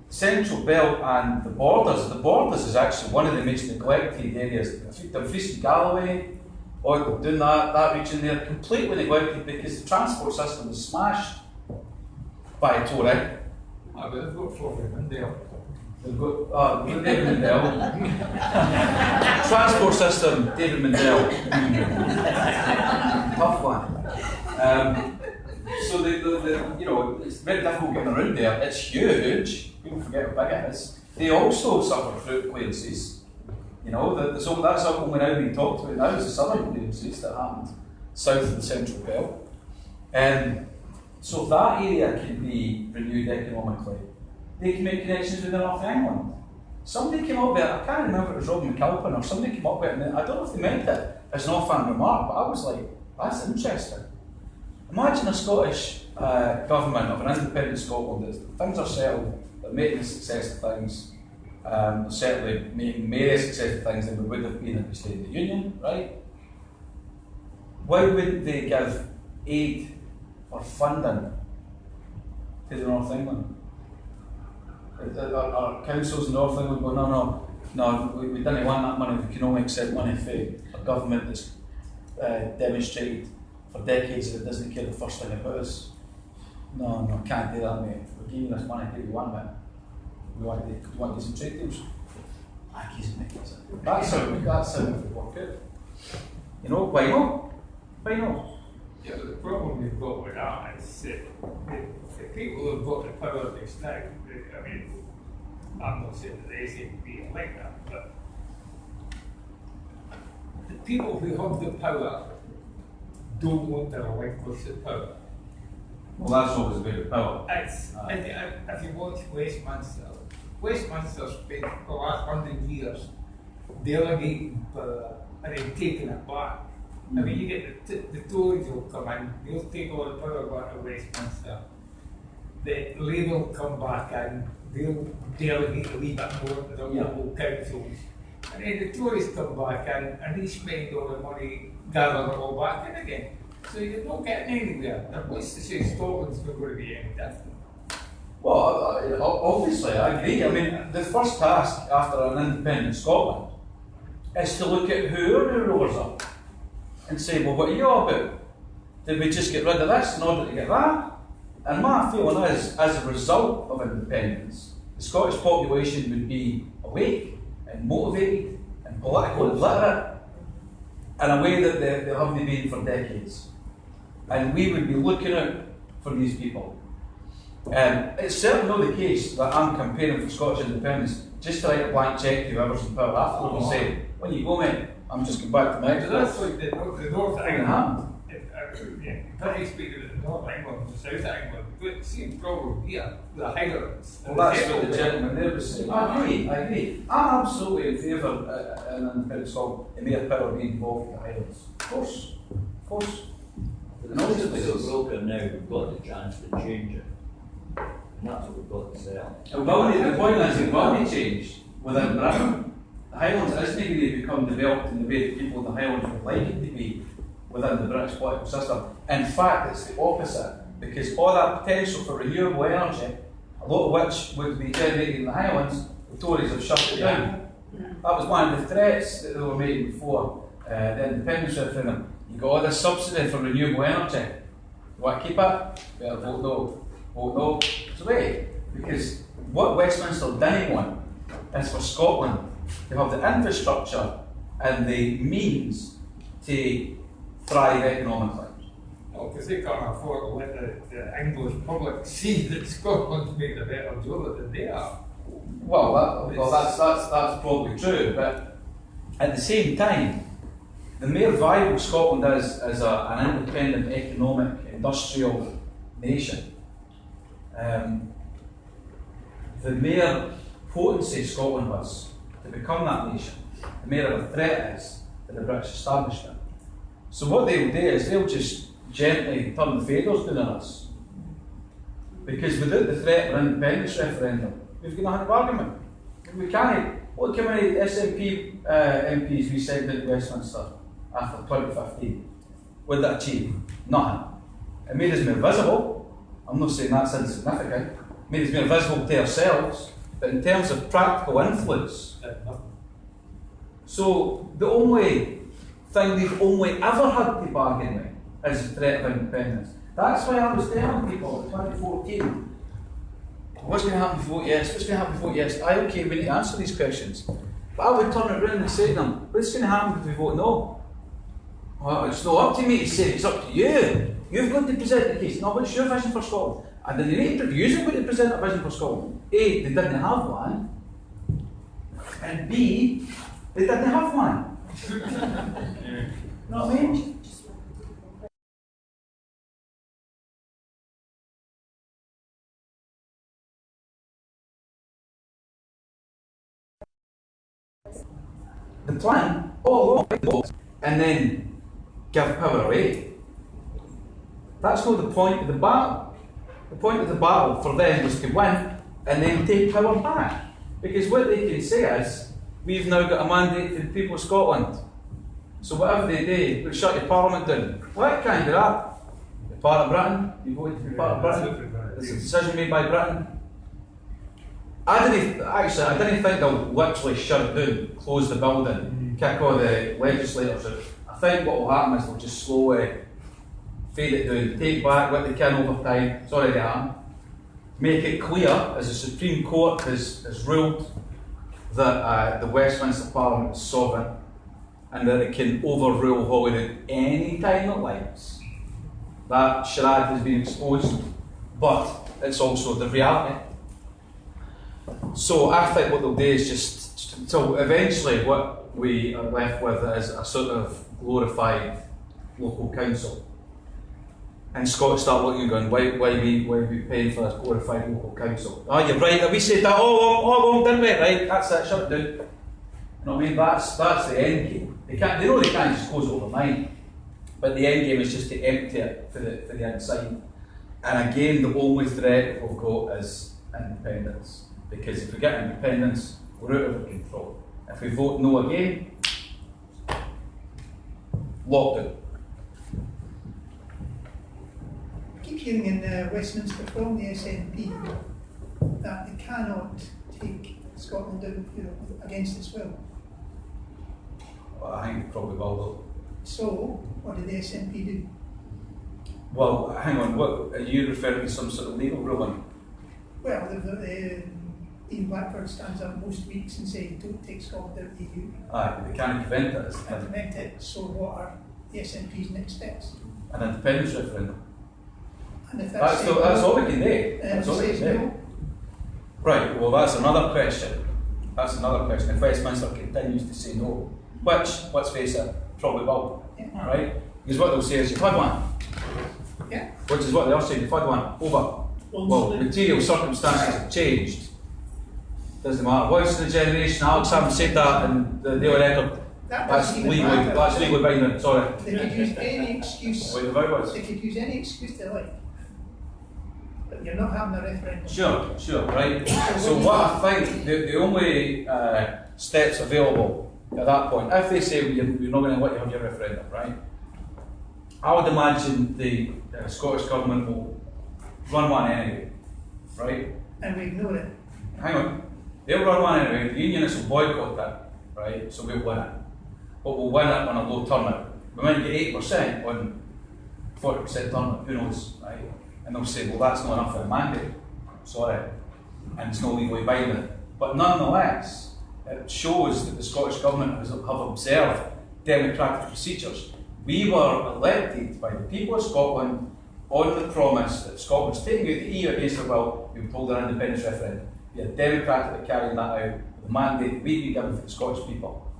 Central Belt and the borders is actually one of the most neglected areas. Dumfries and Galloway, doing that region there, completely neglected because the transport system was smashed by a Tory. But they've got Florida Mindale. They've got David Mindell. Transport system, David Mindell. Tough one. So it's very difficult getting around there. It's huge. People forget how big it is. They also suffer through clearances. So that's only now being talked about now is the southern clearances that happened south of the Central Belt. So if that area can be renewed economically, they can make connections with the North of England. Somebody came up with it, I can't remember if it was Robin McAlpin or somebody came up with it, and I don't know if they meant it as an offhand remark, but I was like, that's interesting. Imagine a Scottish government of an independent Scotland that things are settled, they're making a success of things, they're certainly making more a success of things than we would have been if we stayed in the Union, right? Why wouldn't they give aid or funding to the North of England? Our councils in North England go, no, we don't want that money, we can only accept money for a government that's demonstrated for decades that it doesn't care the first thing about us. No, can't do that, mate. We're giving this money, do we want it? We want to do some trade deals. That's how it would work out. Why not? Why not? Yeah, but the problem we've got with that is that the people who've got the power this now, I'm not saying that they seem to be like that, but the people who have the power don't want to relinquish the power. Well, that's always about the power. If you watch Westminster spent the last 100 years delegating power and then taking it back. You get the Tories will come in, they'll take all the power back to Westminster. The Labour will come back in, they'll delegate a wee bit more to the local councils. And then the Tories come back in and they spend all the money, gather it all back in again. So you're not getting anywhere. And what's to say Scotland's not going to be any different? Well, obviously, I agree. The first task after an independent Scotland is to look at who our rulers are and say, well, what are you all about? Did we just get rid of this in order to get that? And my feeling is, as a result of independence, the Scottish population would be awake and motivated and politically literate in a way that they haven't been for decades. And we would be looking out for these people. It's certainly not the case that I'm campaigning for Scottish independence just to write a blank cheque to whoever's in power afterwards and say, when you go, mate, I'm just going back to my That's like the North of England. Pretty speaking of the North England, the South England, but same problem here, the Highlands. Well, that's what the gentleman there was saying. I agree. I'm absolutely in favour in an independent Scotland, a mere power being involved in the Highlands. Of course. But the system is so broken now, we've got the chance to change it. And that's what we've got to sell. The point is, it will be changed within Britain. The Highlands isn't going to become developed in the way that people in the Highlands would like it to be within the British political system. In fact, it's the opposite, because all that potential for renewable energy, a lot of which would be generated in the Highlands, the Tories have shut it down. That was one of the threats that they were making before the independence referendum. You got all this subsidy for renewable energy. You want to keep it? Better vote no. Vote no. It's away. Because what Westminster didn't want is for Scotland to have the infrastructure and the means to thrive economically. Well, because they can't afford to let the English public see that Scotland's made a better job of it than they are. Well, that's probably true, but at the same time, the more viable Scotland is as an independent economic, industrial nation, the more potency Scotland has to become that nation, the more of a threat it is to the British establishment. So what they'll do is they'll just gently turn the faders down on us. Because without the threat of an independence referendum, we've got nothing to argument. We can't. Look how many SNP MPs we sent into Westminster after 2015. What did that achieve? Nothing. It made us more visible. I'm not saying that's insignificant. It made us more visible to ourselves. But in terms of practical influence, so the only thing they've only ever had to bargain with is the threat of independence. That's why I was telling people in 2014, what's going to happen if you vote yes? What's going to happen if you vote yes? Okay, we need to answer these questions. But I would turn it around and say to them, what's going to happen if we vote no? Well, it's not up to me to say, it's up to you. You've got to present the case. No, what's your vision for Scotland? And then you've got to present a vision for Scotland. A, they didn't have one. And B, they didn't have one. You know what I mean? The plan all along, and then give power away. That's not the point of the battle. The point of the battle for them was to win and then take power back. Because what they can say is, we've now got a mandate for the people of Scotland. So whatever they do, we'll shut your parliament down. Well, it can't do that. You're part of Britain, you voted to be part of Britain. It's a decision made by Britain. I didn't think they'll literally shut it down, close the building, kick all the legislators out. I think what will happen is they'll just slowly fade it down, take back what they can over time, it's already happened, make it clear, as the Supreme Court has ruled, that the Westminster Parliament is sovereign and that it can overrule Holyrood any time it likes. That charade has been exposed, but it's also the reality. So I think what they'll do is just until eventually what we are left with is a sort of glorified local council. And Scots start looking and going, why are we paying for this glorified local council? Oh, you're right, we said that all along, didn't we? Right, that's it, shut it down. You know what I mean? That's the end game. They know they can't just close it overnight, but the end game is just to empty it for the inside. And again, the only threat we've got is independence. Because if we get independence, we're out of our control. If we vote no again, lockdown. I keep hearing in Westminster from the SNP that they cannot take Scotland out, against its will. Well, I think they probably will though. So, what did the SNP do? Well, hang on, what are you referring to some sort of legal ruling? Well, Ian Blackford stands up most weeks and says, don't take Scotland out of the EU. Aye, but they can't prevent it. Can't prevent it, so what are the SNP's next steps? An independence referendum. And if That's all we can do. That's all we can do. No. Right, well that's another question. If Westminster continues to say no, which, let's face it, probably will, Yeah. right? Because what they'll say is, you've had one. Yeah. Which is what they're saying, you've had one. Over. Well, material circumstances have changed. Doesn't matter. Once in a generation, Alex haven't said that in the Daily Record. That's legally binding, sorry. They could use any excuse. Wait, the vote was. They could use any excuse they like. But you're not having a referendum. Sure, right. So what I think, the only steps available at that point, if they say we're not going to let you have your referendum, right? I would imagine the Scottish Government will run one anyway, right? And we ignore it. Hang on. They'll run one anyway, the unionists will boycott that, right? So we'll win it. But we'll win it on a low turnout. We might get 8% on 40% turnout, who knows, right? And they'll say, well, that's not enough for a mandate. Sorry. And it's not legally binding. But nonetheless, it shows that the Scottish Government have observed democratic procedures. We were elected by the people of Scotland on the promise that Scotland's taking out the EU against their will, we would hold an independence referendum. We are democratically carrying that out, the mandate we've been given for the Scottish people.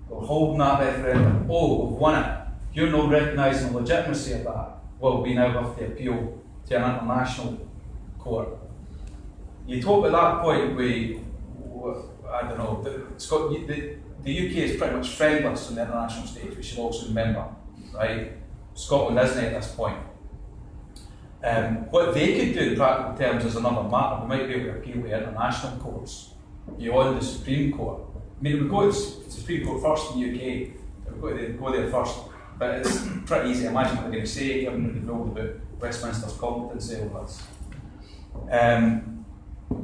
We're holding that referendum. Oh, we've won it. You're not recognising the legitimacy of that. Well, we now have to appeal to an international court. You talk at that point where, I don't know, the UK is pretty much friendless on the international stage, we should also remember, right? Scotland isn't at this point. What they could do in practical terms is another matter. We might be able to appeal to international courts beyond the Supreme Court. I mean, we go to the Supreme Court first in the UK, we go there first, but it's pretty easy to imagine what they're going to say, given that they've ruled about Westminster's competency over this.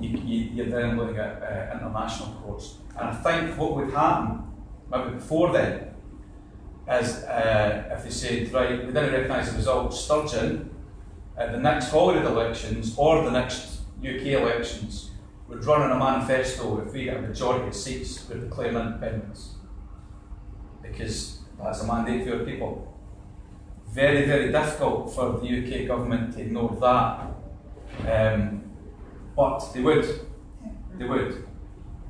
You're then looking at international courts. And I think what would happen, maybe before then, is if they said, right, we didn't recognise the result, Sturgeon, at the next Holyrood elections or the next UK elections, would run on a manifesto if we get a majority of seats, we're declaring independence. Because that's a mandate for our people. Very, very difficult for the UK government to ignore that. But they would. They would.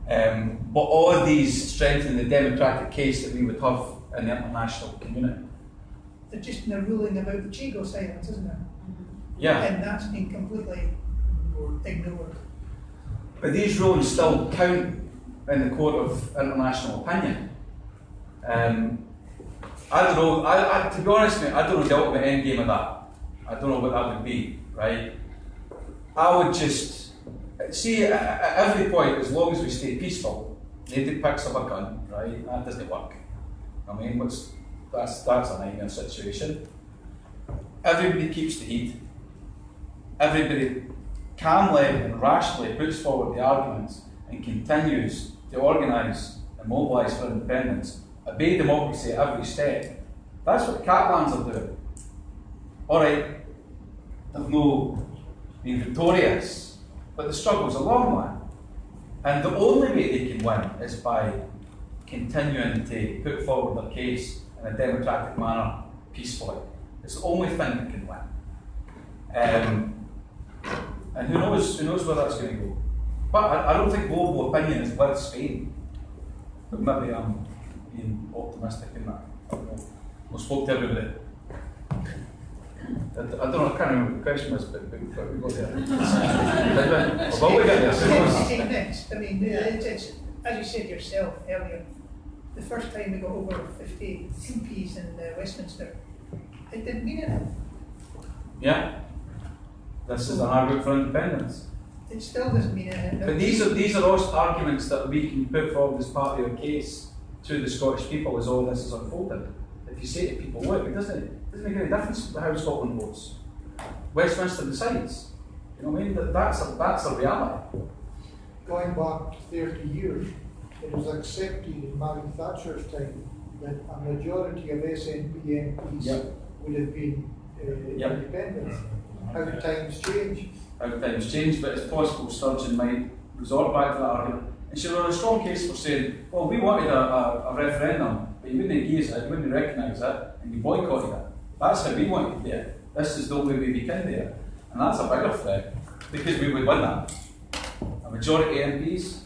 But all of these strengthen the democratic case that we would have in the international community. They're just now ruling about the Chigo silence, isn't it? Yeah. And that's been completely ignored. But these rulings still count in the court of international opinion. I don't know, to be honest with you, I don't know the ultimate end game of that. I don't know what that would be, right? I would just, see, at every point, as long as we stay peaceful, nobody picks up a gun, right? That doesn't work. I mean, that's a nightmare situation. Everybody keeps the heat. Everybody calmly and rationally puts forward the arguments and continues to organise and mobilise for independence, obey democracy at every step. That's what the Catalans are doing. Alright, they've no been victorious, but the struggle's a long one. And the only way they can win is by continuing to put forward their case in a democratic manner, peacefully. It's the only thing that can win. And who knows where that's going to go. But I don't think global opinion is with Spain. But maybe I'm being optimistic in that. I don't know. We spoke to everybody. I don't know, I can't remember what the question was, but we got there. Well, we got there. Next, I mean, it's, as you said yourself earlier, the first time we got over 50 MPs in Westminster, it didn't mean anything. Yeah. This is an argument for independence. It still doesn't mean anything. But these are all arguments that we can put forward as part of your case to the Scottish people as all this is unfolded. If you say to people, look, it doesn't make any difference how Scotland votes. Westminster decides. You know what I mean? That's a reality. Going back 30 years, it was accepted in Margaret Thatcher's time that a majority of SNP MPs would have been independent. How times change. How times change, but it's possible Sturgeon might resort back to that argument. And she had a strong case for saying, well, we wanted a referendum, but you wouldn't engage it, you wouldn't recognise it, and you boycotted it. That's how we wanted to do it. This is the only way we can do it. And that's a bigger threat, because we would win that. A majority of MPs.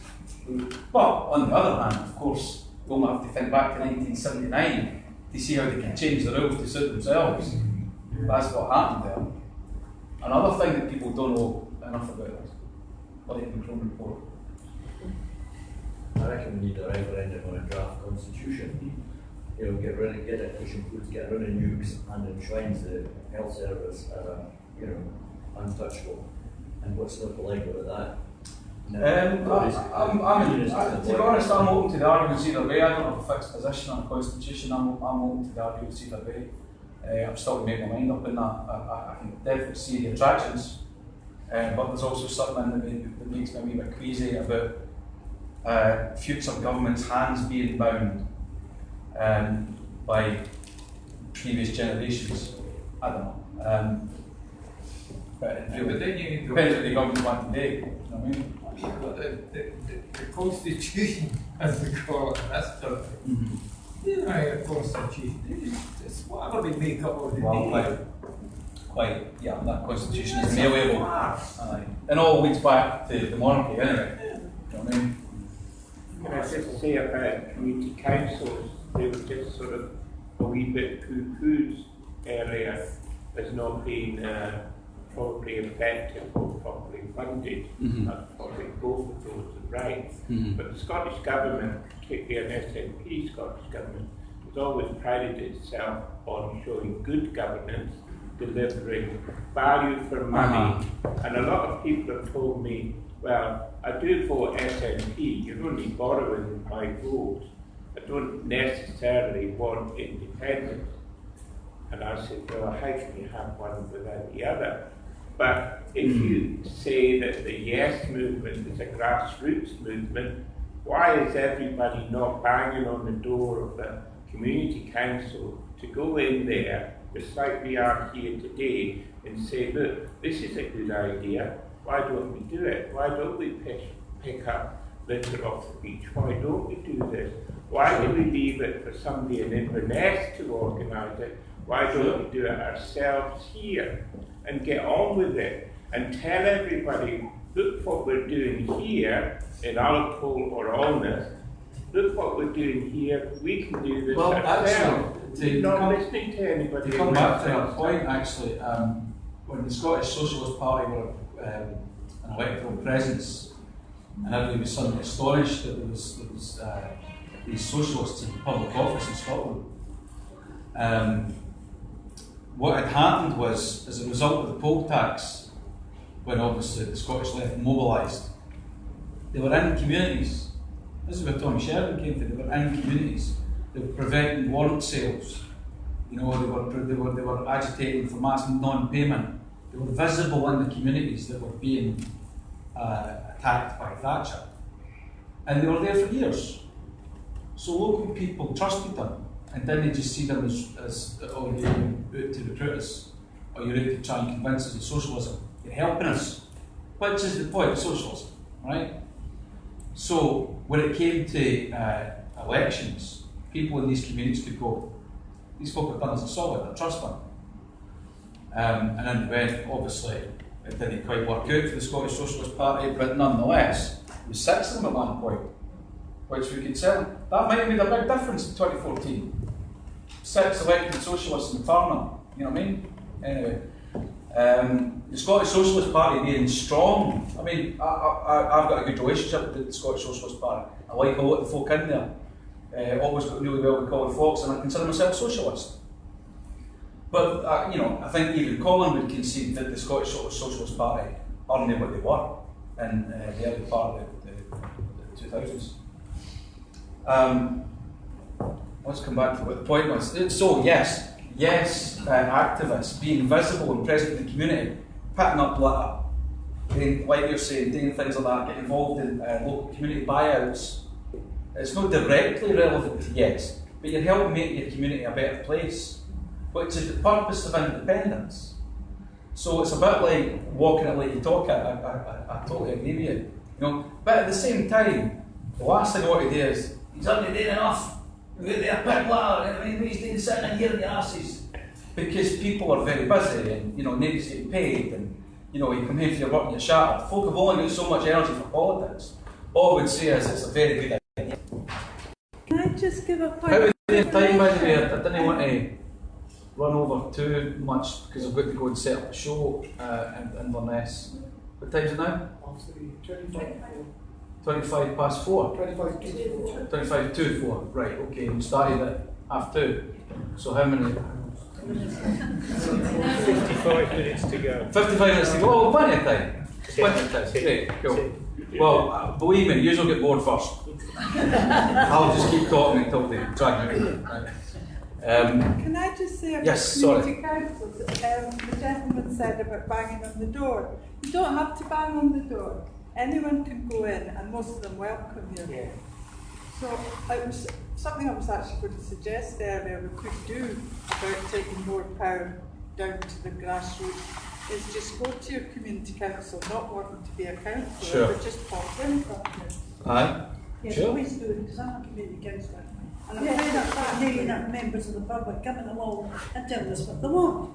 But on the other hand, of course, we only have to think back to 1979, to see how they can change the rules to suit themselves. That's what happened there. Another thing that people don't know enough about is like the Chrome report. I reckon we need a referendum on a draft constitution. You know, get efficient foods, get rid of nukes, and enshrines the health service as a, you know, untouchable. And what's the polemic with that? To be honest, I'm open to the arguments either way. I don't have a fixed position on the constitution. I'm open to the arguments either way. I'm still to make my mind up in that. I can definitely see the attractions, but there's also something that makes me a wee bit queasy about future governments' hands being bound by previous generations. I don't know. But then you depends what the government want to do. You know what I mean? The Constitution, as we call it, that's the the Constitution. It's whatever they make up of the day. Quite, yeah, that Constitution is malleable. And all leads back to the monarchy anyway. You know what I mean? Can I just say about community councils, they were just sort of a wee bit poo-pooed earlier as not being probably effective or properly funded. That's probably both of those are right. But the Scottish Government, particularly an SNP Scottish Government, has always prided itself on showing good governance, delivering value for money. And a lot of people have told me, well, I do vote SNP, you're only borrowing my vote. I don't necessarily want independence. And I said, well, how can you have one without the other? But if you say that the Yes movement is a grassroots movement, why is everybody not banging on the door of the community council to go in there, just like we are here today, and say, look, this is a good idea, why don't we do it? Why don't we pick up litter off the beach? Why don't we do this? Why do we leave it for somebody in Inverness to organise it? Why don't we do it ourselves here and get on with it and tell everybody, look what we're doing here in Alcohol or Alness, look what we're doing here, we can do this ourselves. Actually, not listening to anybody. To come back to that point, actually, when the Scottish Socialist Party were an electoral presence, and everybody was suddenly astonished that there was these socialists in public office in Scotland. What had happened was, as a result of the poll tax, when obviously the Scottish left mobilised, they were in communities. This is where Tommy Sheridan came from. They were in communities. They were preventing warrant sales. You know, they were agitating for mass non-payment. They were visible in the communities that were being attacked by Thatcher, and they were there for years. So local people trusted them, and didn't just see them as oh, you're out to recruit us, or you're out to try and convince us of socialism. You're helping us, which is the point of socialism, right? So when it came to elections, people in these communities could go, these folk have done us a solid, I trust them. And then when obviously it didn't quite work out for the Scottish Socialist Party, but nonetheless, there was 6 of them at one point, which we could sell. That might have made a big difference in 2014. 6 elected socialists in Parliament, you know what I mean? Anyway, the Scottish Socialist Party being strong, I mean, I've got a good relationship with the Scottish Socialist Party. I like a lot of the folk in there. Always got really well with Colin Fox, and I consider myself socialist. But, you know, I think even Colin would concede that the Scottish Socialist Party aren't what they were in the early part of the 2000s. Let's come back to what the point was. So, yes, activists being visible and present in the community, picking up litter, like you're saying, doing things like that, getting involved in local community buyouts. It's not directly relevant to yes, but you're helping make your community a better place, which is the purpose of independence. So it's a bit like walking it like you talk it. I totally agree with you. You know, but at the same time, the last thing I want to do is, he's only doing enough. We're there, pick litter. I mean, he's doing sitting in here in the arses. Because people are very busy, and you know, nobody's getting paid, and you know, you come here for your work and you're shattered. Folk have only got so much energy for politics. All I would say is it's a very good idea. Can I just give a point? Time, by the way, I didn't want to run over too much because I've got to go and set up a show in Inverness. What time is it now? 25 past 4. 25 to 4. Right, okay. We started at 2:30. So how many? 55 minutes to go. 55 minutes to go. Oh, plenty of time. Plenty of time. Great, cool. Well, believe me, you'll get bored first. I'll just keep talking until they drag me in. Right. Can I just say about yes, community councils? The gentleman said about banging on the door. You don't have to bang on the door. Anyone can go in, and most of them welcome you. Yeah. So it was something I was actually going to suggest earlier we could do about taking more power down to the grassroots is just go to your community council, not wanting to be a councillor, Sure. but just pop in from you. Aye. Yes, Sure. always do it, because I'm a community councillor. And I'm afraid of that million of members of the public coming along and telling us what they want.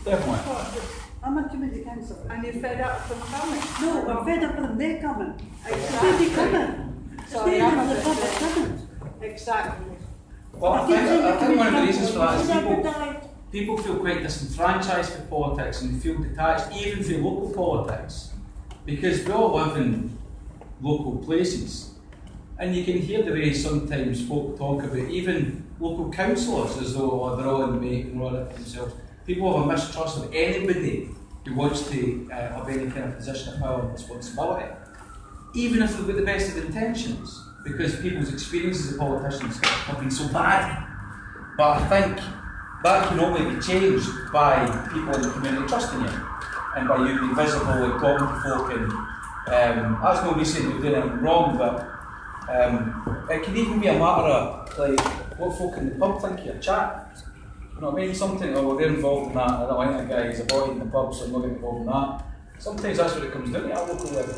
Definitely. I'm a community councillor. And you're fed up from coming. No, I'm fed up with them, they're coming. Exactly. They're coming. Sorry, They're I'm the a bit public deaf. coming. Exactly. Well, I think one of the reasons for that is Advertised. people feel quite disenfranchised with politics and they feel detached even from local politics because we all live in local places. And you can hear the way sometimes folk talk about even local councillors as though they're all in the make and run it themselves. People have a mistrust of anybody who wants to have any kind of position of power and responsibility, even if they've got the best of intentions, because people's experiences as politicians have been so bad. But I think that can only be changed by people in the community trusting you, and by you being visible and talking to folk. And that's no reason you're doing anything wrong, but it can even be a matter of like what folk in the pub think of your chat. You know what I mean? Something, oh, well, they're involved in that. I don't like that guy, he's a boy in the pub, so I'm not getting involved in that. Sometimes that's what it comes down to, our local level.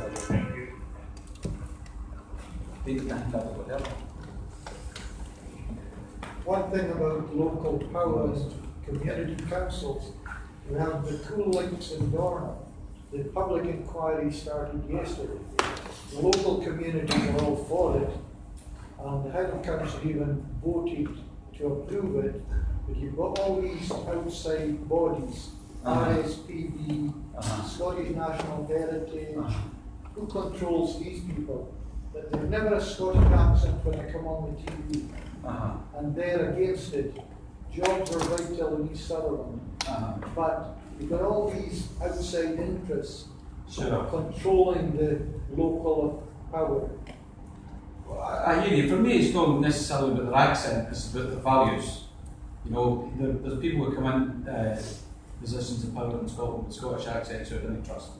One thing about local power and community councils, we have the Cool Links in Dorna. The public inquiry started yesterday. The local communities are all for it, and the head of council even voted to approve it. But you've got all these outside bodies, RSPB, Scottish National Heritage. Who controls these people? That they've never a Scottish accent when they come on the TV, and they're against it. Jobs are vital in East Sutherland, but you've got all these outside interests controlling the local power. Well, I hear you. For me, it's not necessarily about their accent, it's about their values. You know, there's people who come in positions of power in Scotland with Scottish accents who I don't trust,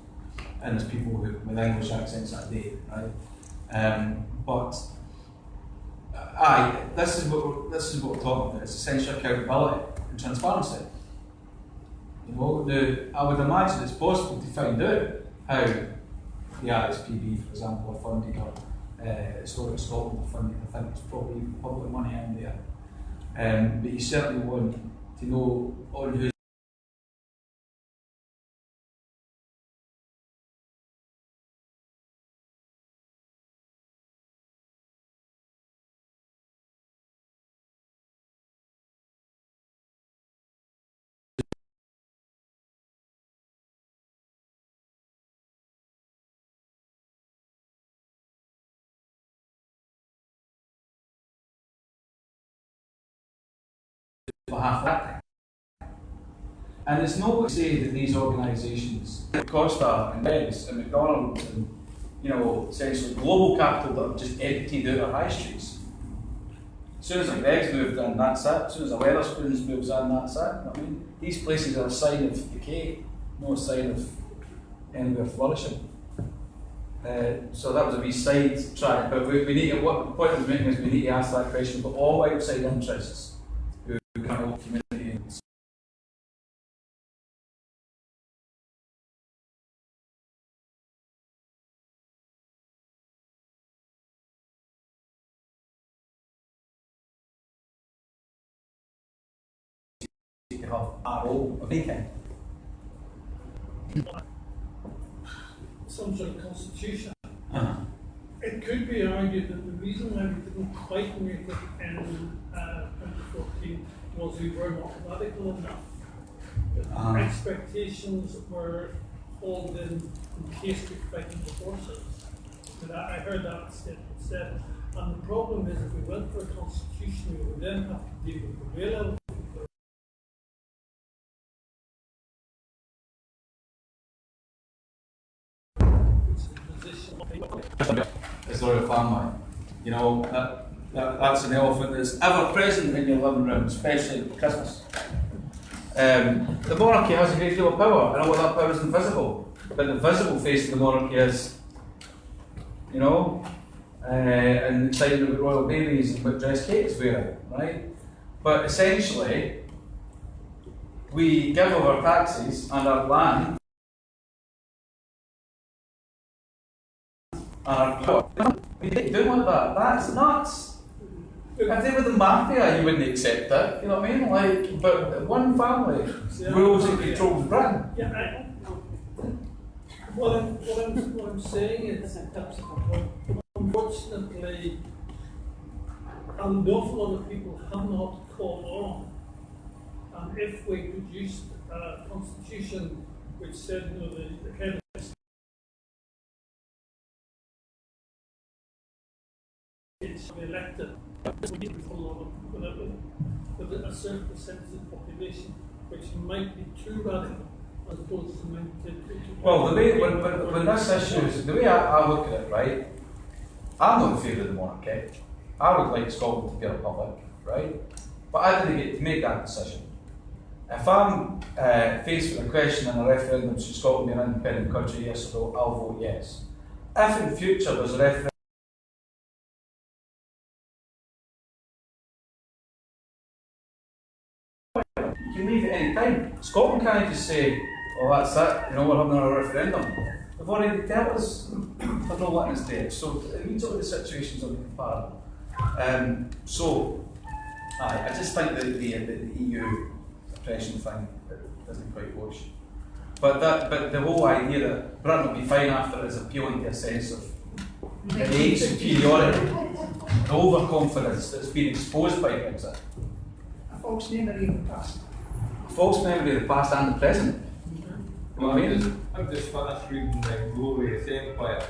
and there's people who with English accents that day, right? But this is what we're talking about. It's essential accountability and transparency. You know, I would imagine it's possible to find out how the RSPB, for example, are funded, or Historic Scotland are funded. I think there's probably public money in there. But you certainly want to know on who's behalf of that. And it's not to say that these organisations, Costa and Beggs and McDonald's and, you know, essentially global capital that have just emptied out our high streets. As soon as a Beggs moved in, that's it. As soon as a Wetherspoons moves in, that's it. You know what I mean? These places are a sign of decay, no sign of anywhere flourishing. So that was a wee side track, but we need to, what the point of the meeting is we need to ask that question about all outside interests who kind of community. To have our role of anything. Some sort of constitution. It could be argued that the reason why we didn't quite make it in 2014 was we were not radical enough. The expectations were hauled in case we frightened the horses. But I heard that statement said. And the problem is, if we went for a constitution, we would then have to deal with the real element. As the royal family, you know, that's an elephant that's ever present in your living room, especially at Christmas. The monarchy has a great deal of power. I know that power is invisible, but the visible face of the monarchy is, you know, and excited about royal babies and what dress Kate is wearing, right? But essentially, we give over our taxes and our land and our power. We don't want that. That's nuts. If they were the mafia, you wouldn't accept it. You know what I mean? Like, but one family rules and controls Britain. Yeah, what I'm saying is, unfortunately, an awful lot of people have not caught on. And if we produced a constitution which said, you know, the kind of states should be elected, this would be a lot of with a certain percentage of the population which might be too radical as opposed to might be too. Well, the way when this issue is, the way I look at it, right? I'm not in favour of the monarchy. I would like Scotland to be a republic, right? But I didn't get to make that decision. If I'm faced with a question in a referendum, should Scotland be an independent country, yes or no, I'll vote yes. If in future there's a referendum, you can leave at any time. Scotland can't just say, oh, that's it, you know, we're having a referendum. They've already told us they're not letting us do it. So immediately the situations are comparable. I just think that the EU oppression thing doesn't quite wash. But the whole idea that Britain will be fine after is appealing to a sense of innate superiority, the overconfidence that's been exposed by Brexit. A false memory of the past. A false memory of the past and the present. You know what I mean? I'm just finished reading the Glorious Empire.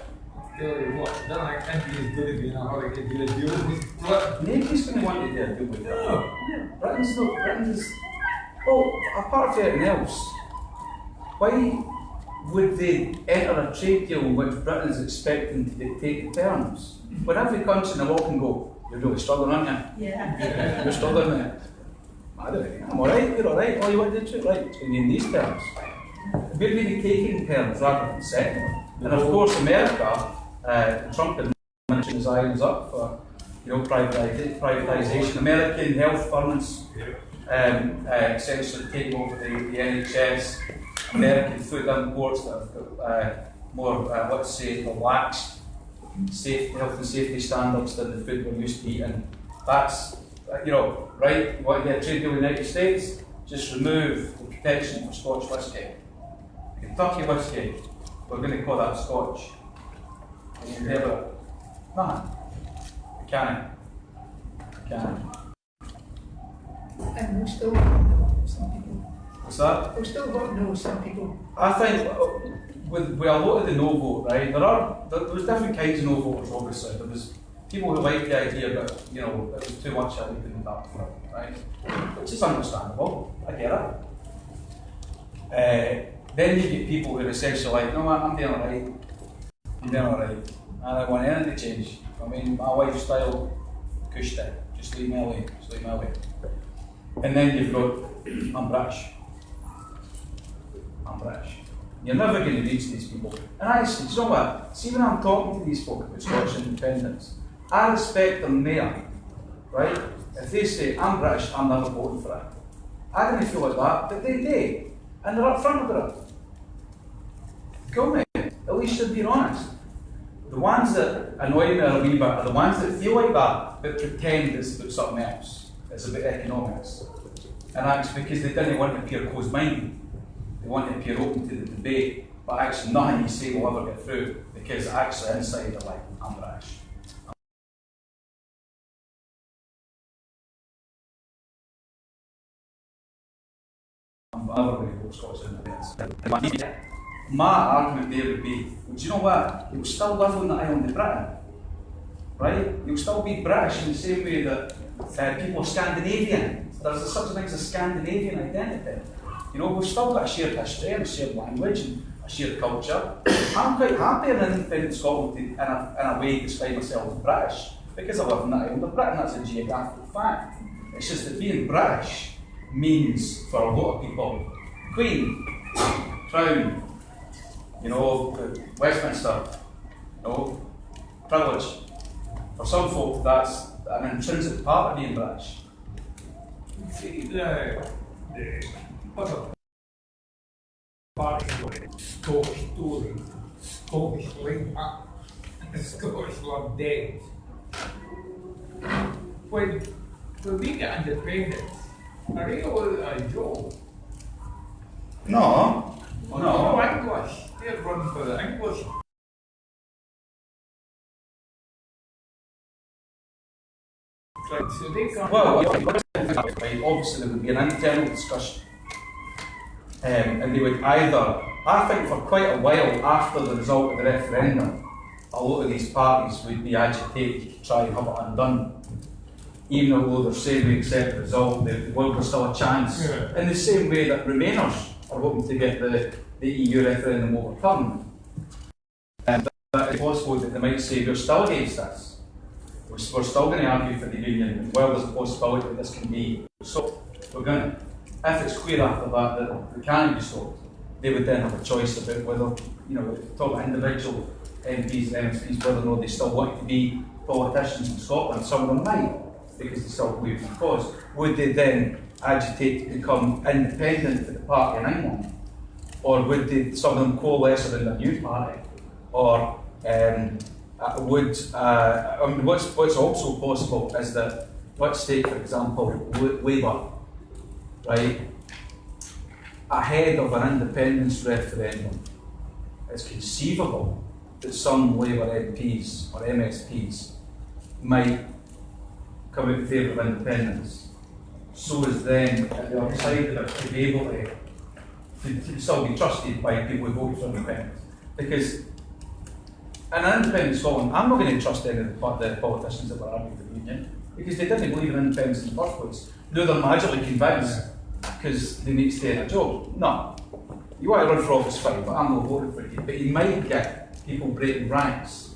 Tell you what, I don't think Indy's going to be in a hurry to do a deal with this. Nobody's going to want to do a deal with that. No. Britain's. Oh, apart from everything else, why would they enter a trade deal in which Britain is expecting to dictate the terms? When every country in the world can go, you're really struggling, aren't you? Yeah. You're struggling with it. I don't know, I'm alright, you're alright, all you want to do is right, it's going to be in these terms. We're really taking terms rather than setting them. And of course, America, Trump administration his eyes up for, you know, privatisation. American health firms essentially taking over the NHS. American food imports that have got more, let's say, relaxed health and safety standards than the food we're used to eating. That's, you know, right, you want to get a trade deal with the United States, just remove the protection for Scotch whisky. Kentucky whisky, we're going to call that Scotch. Can you hear it? Nothing. You can't. And we'll still vote some people. What's that? We'll still vote no, some people. I think with a lot of the no vote, right, there was different kinds of no voters, obviously. There was people who liked the idea, but, you know, it was too much that they couldn't adapt for it, right? Which is understandable. I get it. Then you get people who are essentially like, no, I'm doing alright. I'm doing alright. I don't want anything to change. I mean, my lifestyle, cushed it. Just leave me away. And then you've got, I'm British. You're never going to reach these people. And actually, do you know what? See, when I'm talking to these folk about Scottish independence, I respect them there, right? If they say, I'm British, I'm never voting for it. I didn't feel like that, but they did. And they're up front about it. Go, mate. At least you're being honest. The ones that annoy me a wee bit are the ones that feel like that, but pretend it's about something else. It's about economics. And that's because they didn't want to appear closed-minded. They want to appear open to the debate. but actually nothing you say will ever get through, because actually inside they're like, I'm British. I'm never going to go Scottish independence. My argument there would be, well, do you know what? You'll still live on the island of Britain, right? You'll still be British in the same way that people are Scandinavian. There's such a thing as a Scandinavian identity. You know, we've still got a shared history and a shared language and a shared culture. I'm quite happy in an independent Scotland to, in a way, describe myself as British, because I live on the island of Britain. That's a geographical fact. It's just that being British means, for a lot of people, Queen, Crown, you know, Westminster, you know, privilege. For some folk, that's an intrinsic part of being British. See, the other part of the Scottish story, Scottish link up, and the Scottish love dead. When we get independence, are they all a job? No. No, English. They're running for the English. So they can't. Well, obviously there would be an internal discussion, and they would either, I think for quite a while after the result of the referendum, a lot of these parties would be agitated to try and have it undone. Even though they're saying we accept the result, there's still a chance. Yeah. In the same way that Remainers are hoping to get the EU referendum overturned. And that it's possible that they might say we're still against this. We're still going to argue for the union. Well, there's a possibility that this can be. So we're going to, if it's clear after that it can be stopped, they would then have a choice about whether, you know, talk about individual MPs and MSPs, whether or not they still want to be politicians in Scotland. Some of them might, because they still believe in the cause. Would they then agitate to become independent for the party in England? Or would they, some of them coalesce around a new party? Or what's also possible is that, let's take for example Labour, right? Ahead of an independence referendum, it's conceivable that some Labour MPs or MSPs might come out in favour of independence, so as then at the other side of it to be able to still be trusted by people who voted for independence. Because in an independent Scotland, I'm not going to trust any of the politicians that were arguing for the union, because they didn't believe in independence in the first place. Now they're magically convinced because they need to stay in a job. No. You want to run for office, fine, but I'm not voting for you. But you might get people breaking ranks,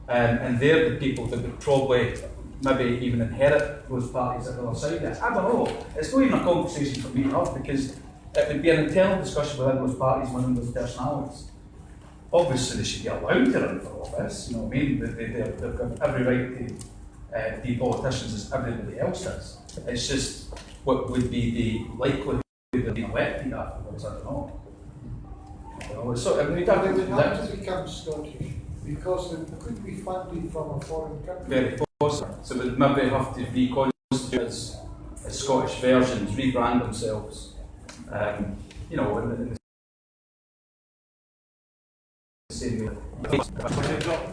and they're the people that would probably maybe even inherit those parties at the other side. I don't know. It's not even a conversation for me to have, because it would be an internal discussion within those parties, within those personalities. Obviously, they should be allowed to run for office, you know what I mean? They've got every right to be politicians as everybody else does. It's just what would be the likelihood of being elected afterwards, I don't know. So, I mean, they would have to become Scottish, because they couldn't be funded from a foreign country. Very possible. So they would maybe have to reconstitute as Scottish versions, rebrand themselves. You know, in the same way.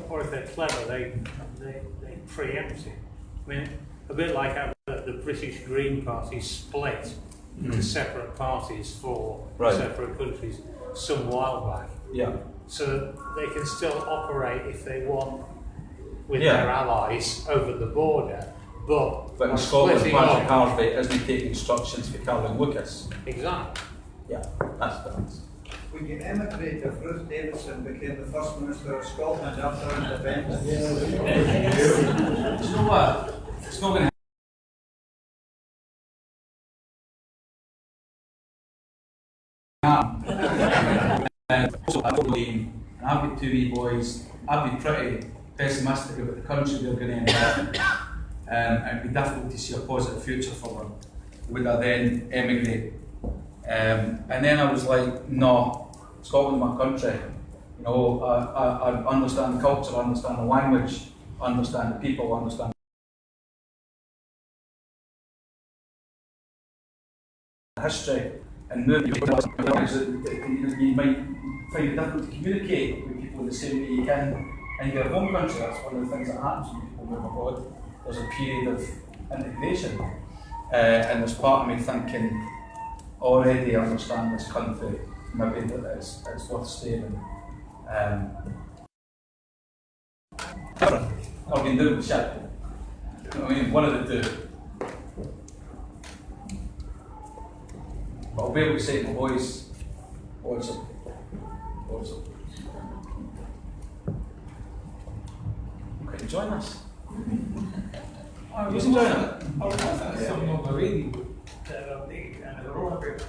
Or if they're clever, they preempt it. I mean, a bit like how the British Green Party split into separate parties for separate countries some while back. Yeah. So they can still operate if they want with their allies over the border. But in Scotland, Patrick Harvey isn't taking instructions for Carolyn Lucas. Exactly. Yeah, that's the difference. When you emigrate, if Ruth Davidson became the First Minister of Scotland after independence. Do you know what? It's not going to happen. I've got two wee boys. I'd be pretty pessimistic about the country they're going to inherit. It'd be difficult to see a positive future for them. Would I then emigrate? And then I was like, no, Scotland's my country. You know, I understand the culture, I understand the language, I understand the people, I understand the history. and moving you might find it difficult to communicate with people in the same way you can in your home country. That's one of the things that happens when people move abroad. There's a period of integration, and there's part of me thinking, already I understand this country, maybe that it's worth staying. I've been doing shit. I mean, one of the two. But I'll be able to say to my boys, awesome. Okay, you join us. I was enjoying it? I was listening to some on the radio the other day, and they wrote about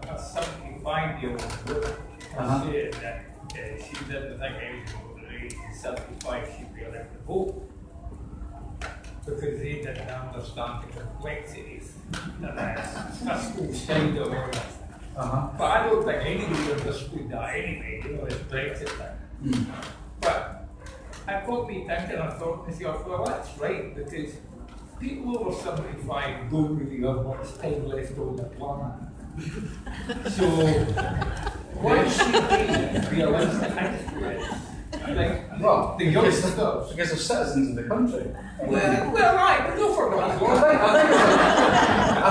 a 75-year-old woman saying that she didn't think anything over the age of 75 she'd be allowed to vote because they didn't understand the complexities that a school side of all this. But I don't think anybody understood that anyway, this Brexit thing. But it got me thinking, I thought to myself, well, that's right, because people over 75 don't really have much time left on the planet. So, why should they realistic? Well, the youngsters. Because they're citizens of the country. Well, right, but no for I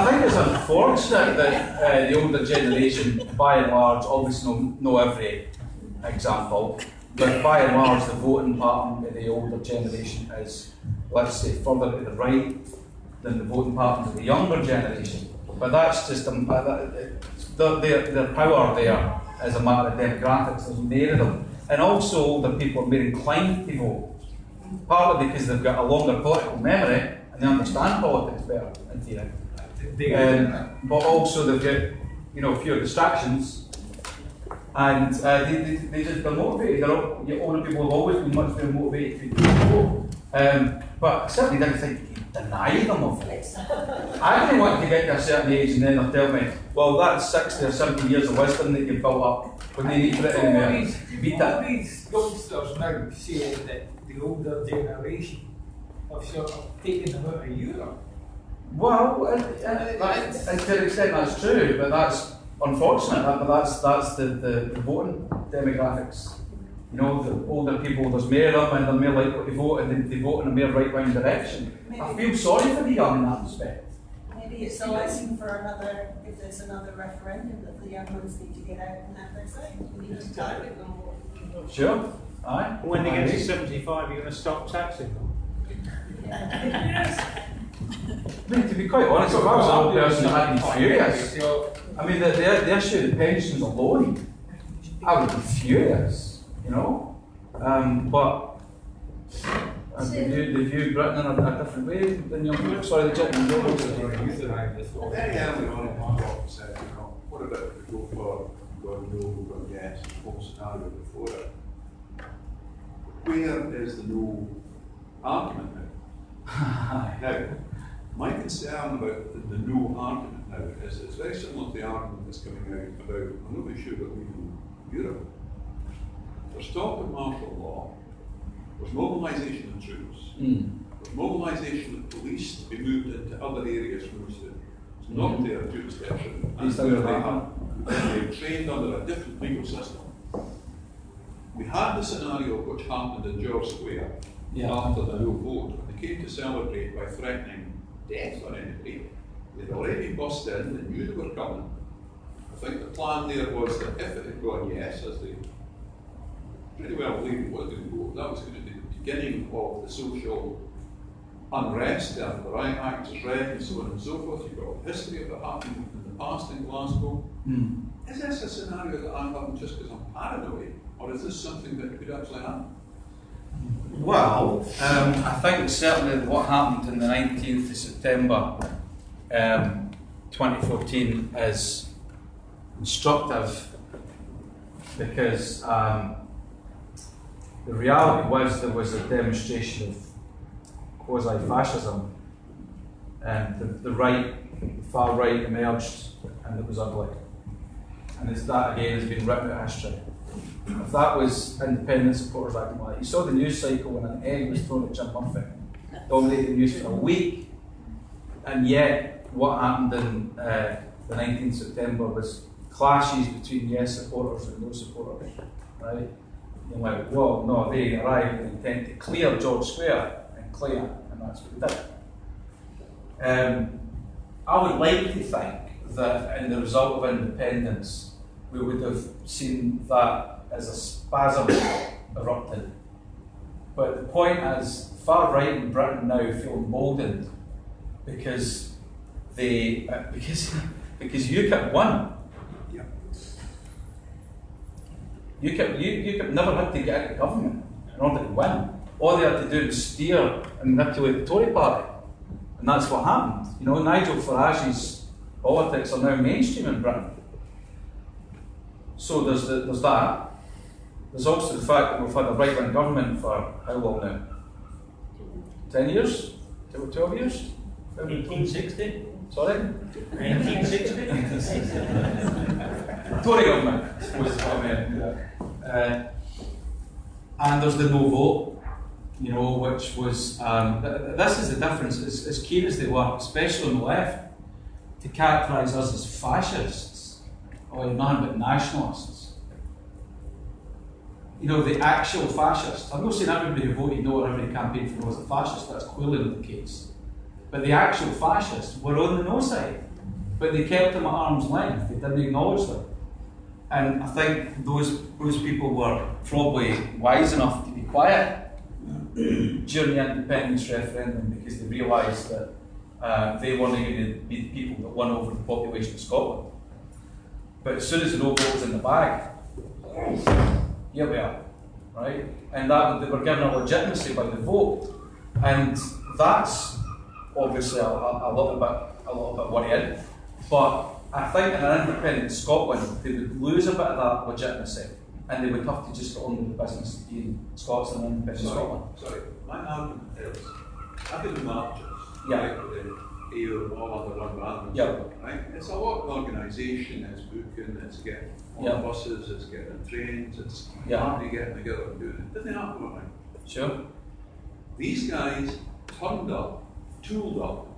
think it's unfortunate that the older generation, by and large, obviously know every example, but by and large the voting pattern of the older generation is, let's say, further to the right than the voting pattern of the younger generation. But that's just their power there is a matter of demographics. There's many of them. And also older people are more inclined to vote, partly because they've got a longer political memory and they understand politics better, in theory. But also they've got fewer distractions, and they're motivated. Older people have always been much more motivated to vote. But I certainly didn't think you could deny them of it. I didn't want to get to a certain age and then they'll tell me, well, that's 60 or 70 years of wisdom that you've built up when they need to put it in there. All these youngsters now saying that the older generation have sort of taken them out of Europe. Well, to an extent that's true, but that's unfortunate. But that's the voting demographics. The older people, there's more of them and they're more likely to vote, and they vote in a more right-wing direction. I feel sorry for the young in that respect. Maybe it's a lesson for another, if there's another referendum, that the young ones need to get out and have their say. We need to target them more. Sure. Aye. When they get to 75, you're going to stop taxing them. I mean, to be quite honest, if I was an old person, I'd be furious. I mean, the issue of the pensions alone, I would be furious, but they view Britain in a different way than young people. Sorry, the gentleman. Very early on in my talk said, what about if we go for God no, God yes, the whole scenario before it? Where is the no argument now? Now, my concern about the no argument now is it's very similar to the argument that's coming out about, I'm not really sure about leaving Europe. There's talk of martial law, there's mobilisation of troops, there's mobilisation of police to be moved into other areas from which it's not their jurisdiction, and they're trained under a different legal system. We had the scenario which happened in George Square after the no vote. They came to celebrate by threatening death on anybody. They'd already bust in, they knew they were coming. I think the plan there was that if it had gone yes, as they pretty well believed it was going to go, that was going to be the beginning of the social unrest after the Riot Act was read and so on and so forth. You've got a history of it happening in the past in Glasgow. Is this a scenario that I'm having just because I'm paranoid, or is this something that could actually happen? Well, I think certainly what happened on the 19th of September 2014 is instructive, because the reality was there was a demonstration of quasi-fascism, and the far right emerged, and it was ugly. And that again has been written out of history. If that was independent supporters acting like that, you saw the news cycle when an egg was thrown at Jim Murphy, dominated the news for a week, and yet what happened in the 19th September was clashes between yes supporters and no supporters, right? You're like, well, no, they arrived with the intent to clear George Square and clear, and that's what they did. I would like to think that in the result of independence, we would have seen that as a spasm erupted. But the point is, far right in Britain now feel emboldened because because UKIP won. Yeah. UKIP never had to get into government in order to win. All they had to do was steer and manipulate the Tory party, and that's what happened. You know, Nigel Farage's politics are now mainstream in Britain. So there's that. There's also the fact that we've had a right-wing government for how long now? 10 years? 12 years? 1860? Sorry? 1960? Tory government was and there's the no vote, you know, which was, this is the difference, as keen as they were, especially on the left, to characterise us as fascists, or nothing but nationalists. You know, the actual fascists. I'm not saying everybody who voted no or every campaign for no is a fascist, that's clearly not the case. But the actual fascists were on the no side. But they kept them at arm's length, they didn't acknowledge them. And I think those people were probably wise enough to be quiet during the independence referendum because they realised that they weren't going to be the people that won over the population of Scotland. But as soon as the no vote was in the bag, here we are, right? And that they were given a legitimacy by the vote, and that's obviously a little bit worrying. But I think in an independent Scotland, they would lose a bit of that legitimacy, and they would have to just get on with the business of being Scots and independent Scotland. Sorry, my argument is, I've been in marches, Yeah. right, with the EU, all other run Yeah. right? It's a lot of organisation, it's booking, it's getting on Yeah. buses, it's getting trains, it's Yeah. party getting together and doing it. Doesn't happen overnight. Sure. These guys turned up, tooled up,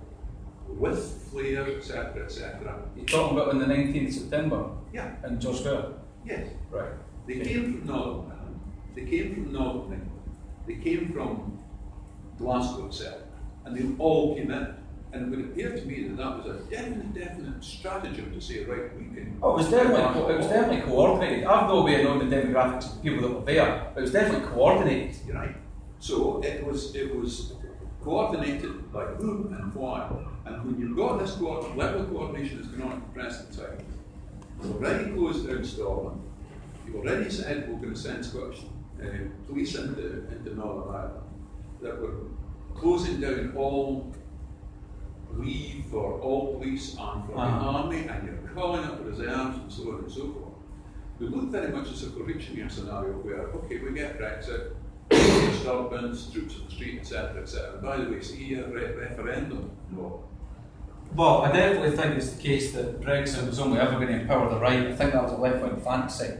with flares, etc., etc. You're talking about on the 19th September? Yeah. In George Square? Yes. Right. They came from Northern Ireland, they came from Northern England, they came from Glasgow itself, and they all came in. And it would appear to me that that was a definite stratagem to say, right, we can. Oh, it was definitely coordinated. I've no way of knowing the demographics of the people that were there, but it was definitely coordinated. You're right. So it was coordinated by whom and why. And when you've got this level of coordination that's going on at the present time, you've already closed down Scotland, you've already said we're going to send Scottish police into Northern Ireland, that we're closing down all leave for all police and for the army, and you're calling up reserves and so on and so forth. We look very much as if we're reaching a scenario where, okay, we get Brexit, disturbance, troops in the street, etc., etc. And by the way, see a referendum? No. Well, I definitely think it's the case that Brexit was only ever going to empower the right. I think that was a left-wing fantasy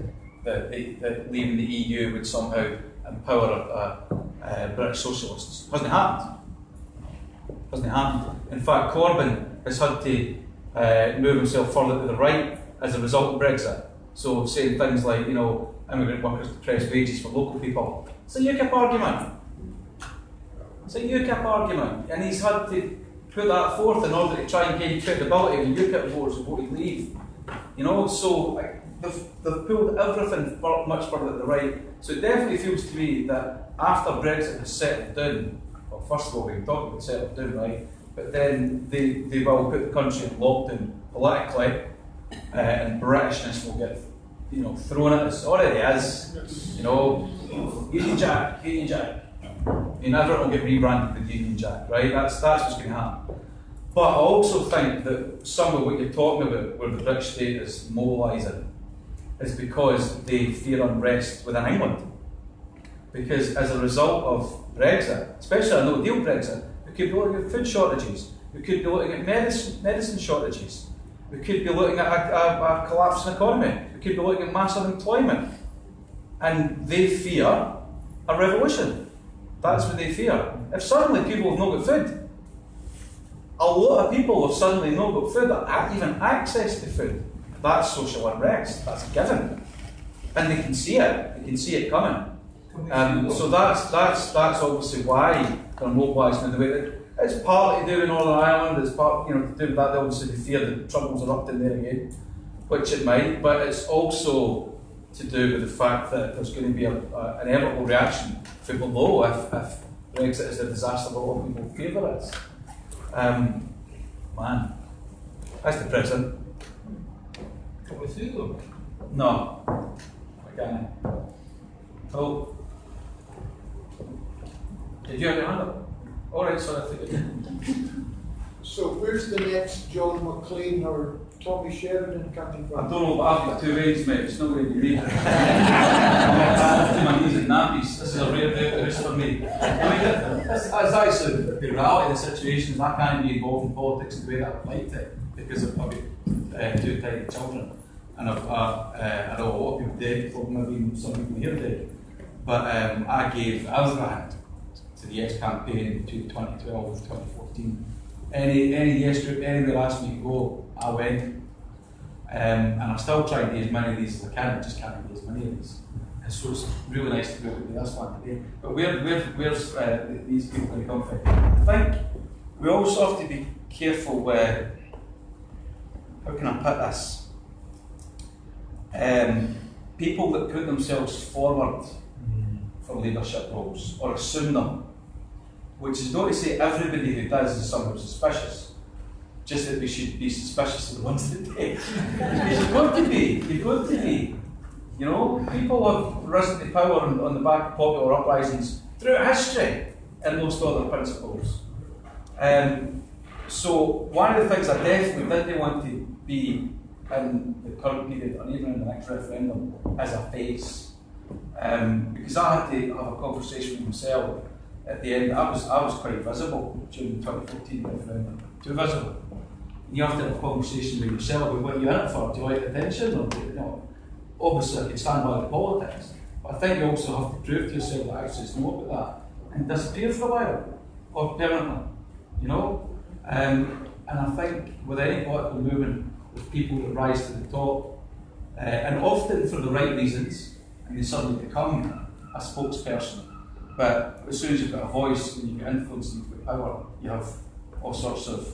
that leaving the EU would somehow empower British socialists. Hasn't happened. Hasn't happened. In fact, Corbyn has had to move himself further to the right as a result of Brexit. So saying things like, you know, immigrant workers depress wages for local people. It's a UKIP argument. It's a UKIP argument. And he's had to put that forth in order to try and gain credibility with UKIP voters who voted leave. You know, so they've pulled everything much further to the right. So it definitely feels to me that after Brexit has settled down, well, first of all, we can talk about settled down, right? But then they will put the country in lockdown politically, and Britishness will get, you know, thrown at us. Already is, you know, Union Jack. You know, everyone will get rebranded with Union Jack, right? That's what's going to happen. But I also think that some of what you're talking about, where the British state is mobilising, is because they fear unrest within England. Because as a result of Brexit, especially a no-deal Brexit, we could be looking at food shortages, we could be looking at medicine shortages, we could be looking at a collapsing economy, we could be looking at massive employment. And they fear a revolution. That's what they fear. If suddenly people have not got food, a lot of people have suddenly not got food, or even access to food, that's social unrest. That's a given, and they can see it. They can see it coming. So that's obviously why they're mobilising in the way that it's partly to do in Northern Ireland. It's part, to do with that. They obviously fear that trouble's erupting there again, which it might. But it's also to do with the fact that there's going to be an inevitable reaction from below if Brexit is a disaster that a lot of people favour it. Man, that's depressing. Can we see them? No, I can't. Oh, did you have your hand up? All right, so I think I did. So where's the next John McLean or Tommy Sheridan coming from? I don't know, but I've got two ways, mate. It's not going to be me. I'm off to my knees in nappies. This is a rare day of for me. I mean, that's actually the reality of the situation. Is I can't be involved in politics the way that I'd like to, because I've got two tiny children, and I know a lot of people did, maybe some people here did. But I was around to the Yes campaign between 2012 and 2014. Any Yes group, anywhere asked me to go, I went. And I'm still trying to do as many of these as I can. I just can't do as many of these. And so it's really nice to be able to do this one today. But where's these people going to come from? I think we also have to be careful with, how can I put this? People that put themselves forward for leadership roles or assume them, which is not to say everybody who does is somehow suspicious, just that we should be suspicious of the ones that do. You've got to be. People have risen to power on the back of popular uprisings throughout history and most other principles. So one of the things I definitely didn't want to be in the current period, or even in the next referendum, as a face. Because I had to have a conversation with myself at the end. I was quite visible during the 2014 referendum. Too visible. You have to have a conversation with yourself about what you're in it for. Do you like attention, or do you Obviously, I can stand by the politics, but I think you also have to prove to yourself that actually it's not about that and disappear for a while or permanently. And I think with any political movement, with people that rise to the top, and often for the right reasons, and they suddenly become a spokesperson. But as soon as you've got a voice and you've got influence and you've got power, you have all sorts of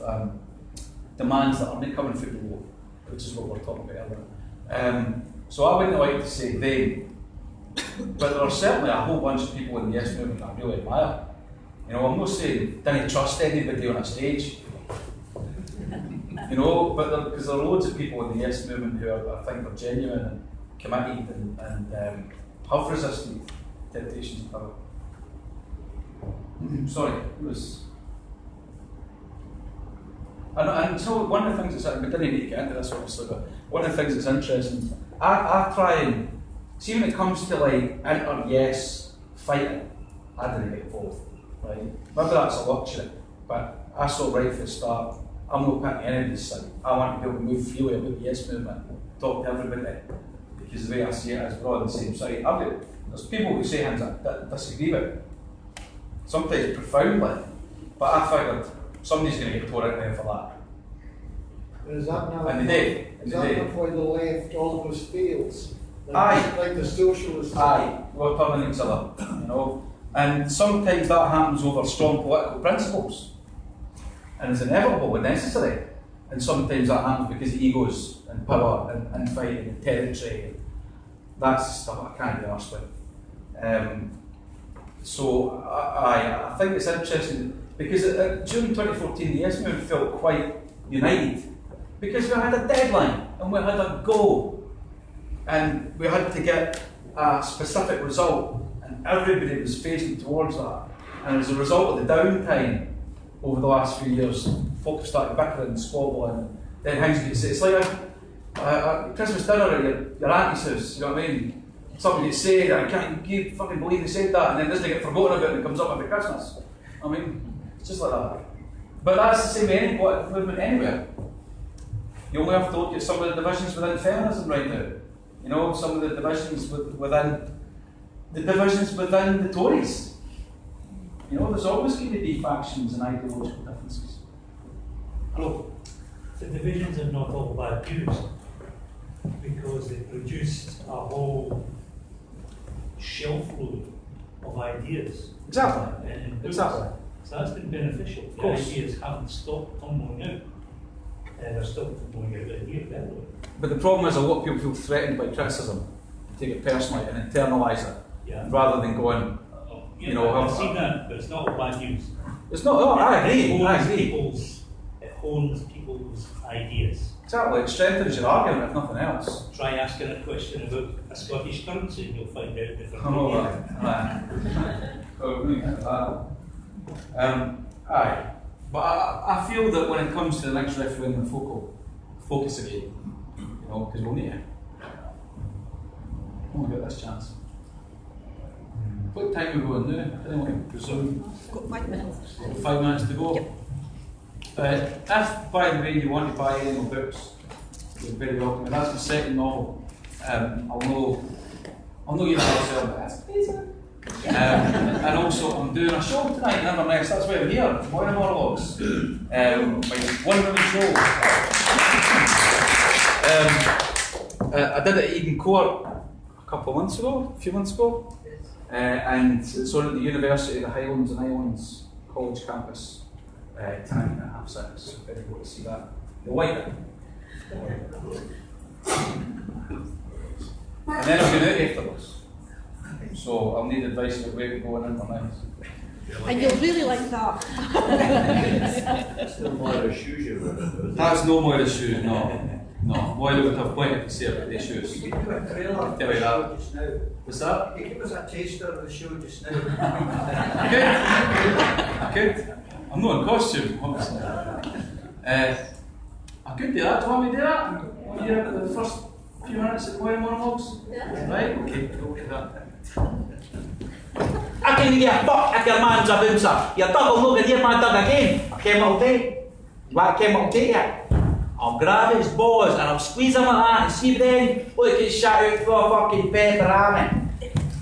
demands that aren't coming from below, which is what we were talking about earlier. So I wouldn't like to say they, but there are certainly a whole bunch of people in the Yes movement that I really admire. I'm not saying didn't trust anybody on a stage, but because there are loads of people in the Yes movement who I think are genuine and committed and have resisted temptations of power. Sorry, it was. And so one of the things that's, we didn't need to get into this obviously, but one of the things that's interesting, I try and see when it comes to like inter-yes fighting, I didn't get involved, right? Maybe that's a luxury, but I saw right from the start, I'm not picking anybody's side. I want to be able to move freely about the Yes movement, talk to everybody, because the way I see it is we're all on the same side. There's people who say things that disagree with, sometimes profoundly, but I figured somebody's going to get torn out there for that. Is that now? And they did. Is that not why the left always fails? Aye. Like the socialists. Aye, we're turning each other, And sometimes that happens over strong political principles, and it's inevitable and necessary. And sometimes that happens because of egos and power and fighting and territory. And that's stuff I can't be arsed with. So I think it's interesting because during 2014 the Yes movement felt quite united because we had a deadline and we had a goal and we had to get a specific result and everybody was facing towards that. And as a result of the downtime over the last few years, folk have started bickering and squabbling, and then things get, it's like a Christmas dinner at your auntie's house, you know what I mean? Something gets said, I can't you fucking believe they said that, and then doesn't get forgotten about and it comes up every Christmas. I mean, it's just like that. But that's the same with any political movement anywhere. You only have to look at some of the divisions within feminism right now. Some of the divisions within the Tories. There's always going to be factions and ideological differences. Hello. The divisions are not all bad news. because it produced a whole shelf load of ideas. Exactly. And Exactly. So that's been beneficial. The ideas haven't stopped tumbling out. They're still tumbling out in here, by the way. But the problem is a lot of people feel threatened by criticism, take it personally and internalise it, Yeah. rather than going, you know, I've seen that, but it's not all bad news. It's not, oh, I agree, It I hones agree. it hones people's ideas. Exactly, it strengthens your argument if nothing else. Try asking a question about a Scottish currency and you'll find out different. Aye. But I feel that when it comes to the next referendum, focus again, you know, because we'll need it. We'll get this chance. What time are we going now? Anyway, presume. Got 5 minutes. 5 minutes to go. Yep. If, by the way, you want to buy any more books, you're very welcome. And that's the second novel. I'll know you know myself, but that's amazing. And also, I'm doing a show tonight in Inverness. That's why I'm here. Morning Monologues. My one-woman show. I did it at Eden Court a few months ago. And it's on at the University of the Highlands and Islands College campus tonight at 6:30. So if anyone wants to see that, you'll like it. And then I'm going out afterwards. So I'll need advice about where to go in Inverness. And you'll really like that. That's no more a shoes you're wearing. That's no more a shoe, no. No, Moira would have plenty to say about the shoes. You could do a trailer I'll tell you that. just now. What's that? You give us a taster of the show just now. I could. I'm not in costume, obviously. I could do that. Do you want me to do that? Want to hear the first few minutes of Moira Monologues? Yeah. Right? Okay, we'll get that. I can give a fuck if your man's a bouncer. Your dog will not get near my dog again. I came all day. What came all day yet? I'll grab his balls and I'll squeeze him like that and see then, look, he's shot out for a fucking pepperami.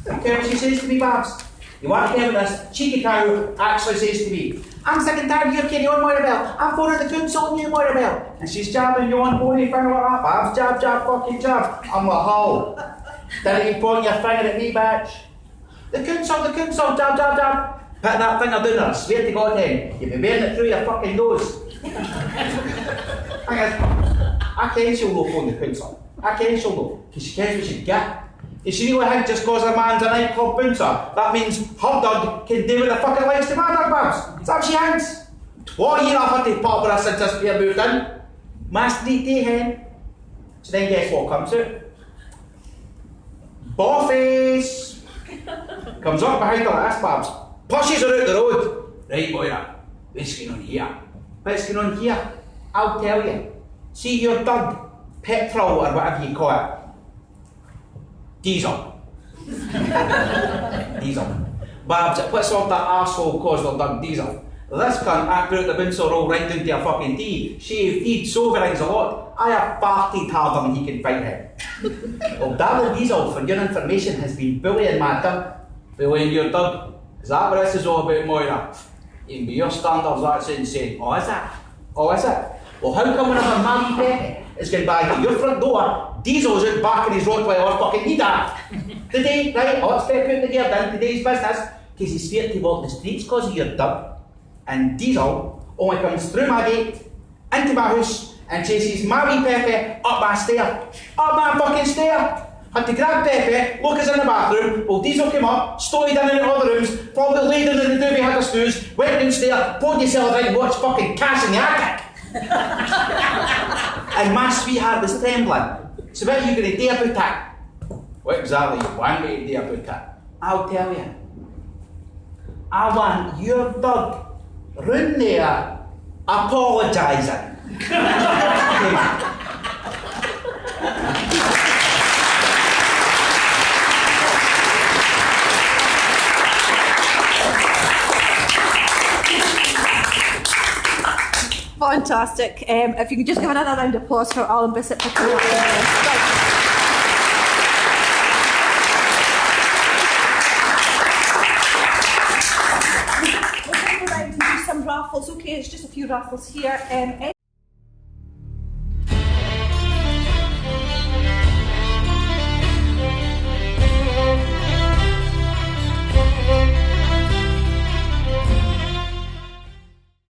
Okay, what she says to me, Babs? You want to hear what this cheeky cow actually says to me? I'm sick and tired of you carrying on, Moirabelle. I'm for the council and you, Moirabelle. And she's jabbing you on bony finger like that, Babs. Jab, jab, fucking jab. I'm like, oh. Didn't you point your finger at me, bitch? The council, jab, jab, jab. Put that finger down there, I swear to God then. You'll be wearing it through your fucking nose. I can she'll know phone the council. I can she'll know, because she cares what she'd get. If she really think just cause a man's a nightclub bouncer, that means her dog can do what the fuck it likes to my dog, Babs. Is that what she thinks? What year I've had to pop her since this pair moved in? My street day hen. So then guess what comes out? Bofface! Comes up behind her like this, Babs. Pushes her out the road. Right, Moira, what's going on here? What's going on here? I'll tell you. See your dog, petrol or whatever you call it. Diesel. Diesel. Babs, what's all that arsehole caused their dog Diesel? This cunt acted out the bouncer roll right down to a fucking tee. Shaved, he'd sovereigns a lot. I have farted harder than he can fight him. Well, Darren Diesel, for your information, has been bullying my dog. Bullying your dog? Is that what this is all about, Moira? Even by your standards, that's insane. Oh, is it? Oh, is it? Well, how come whenever Maggie Pepe is going by to your front door, Diesel's out back in his Rottweiler fucking need that? Today, right, let's step out the gear then, today's business, because he's scared to walk the streets because of your dog. And Diesel only comes through my gate, into my house, and chases Maggie Pepe up my stair. Up my fucking stair! Had to grab Pepe, look us in the bathroom, while Diesel came up, stowed in and out of the rooms, probably laid in the doobie, had a snooze, went downstairs, poured yourself out and watched fucking Cash in the Attic. And my sweetheart was trembling. So what are you going to do about that? What exactly you want me to do about that? I'll tell you. I want your dog round there apologising. Fantastic. If you could just give another round of applause for Alan Bissett for coming up. We're going to go round and do some raffles. Okay, it's just a few raffles here.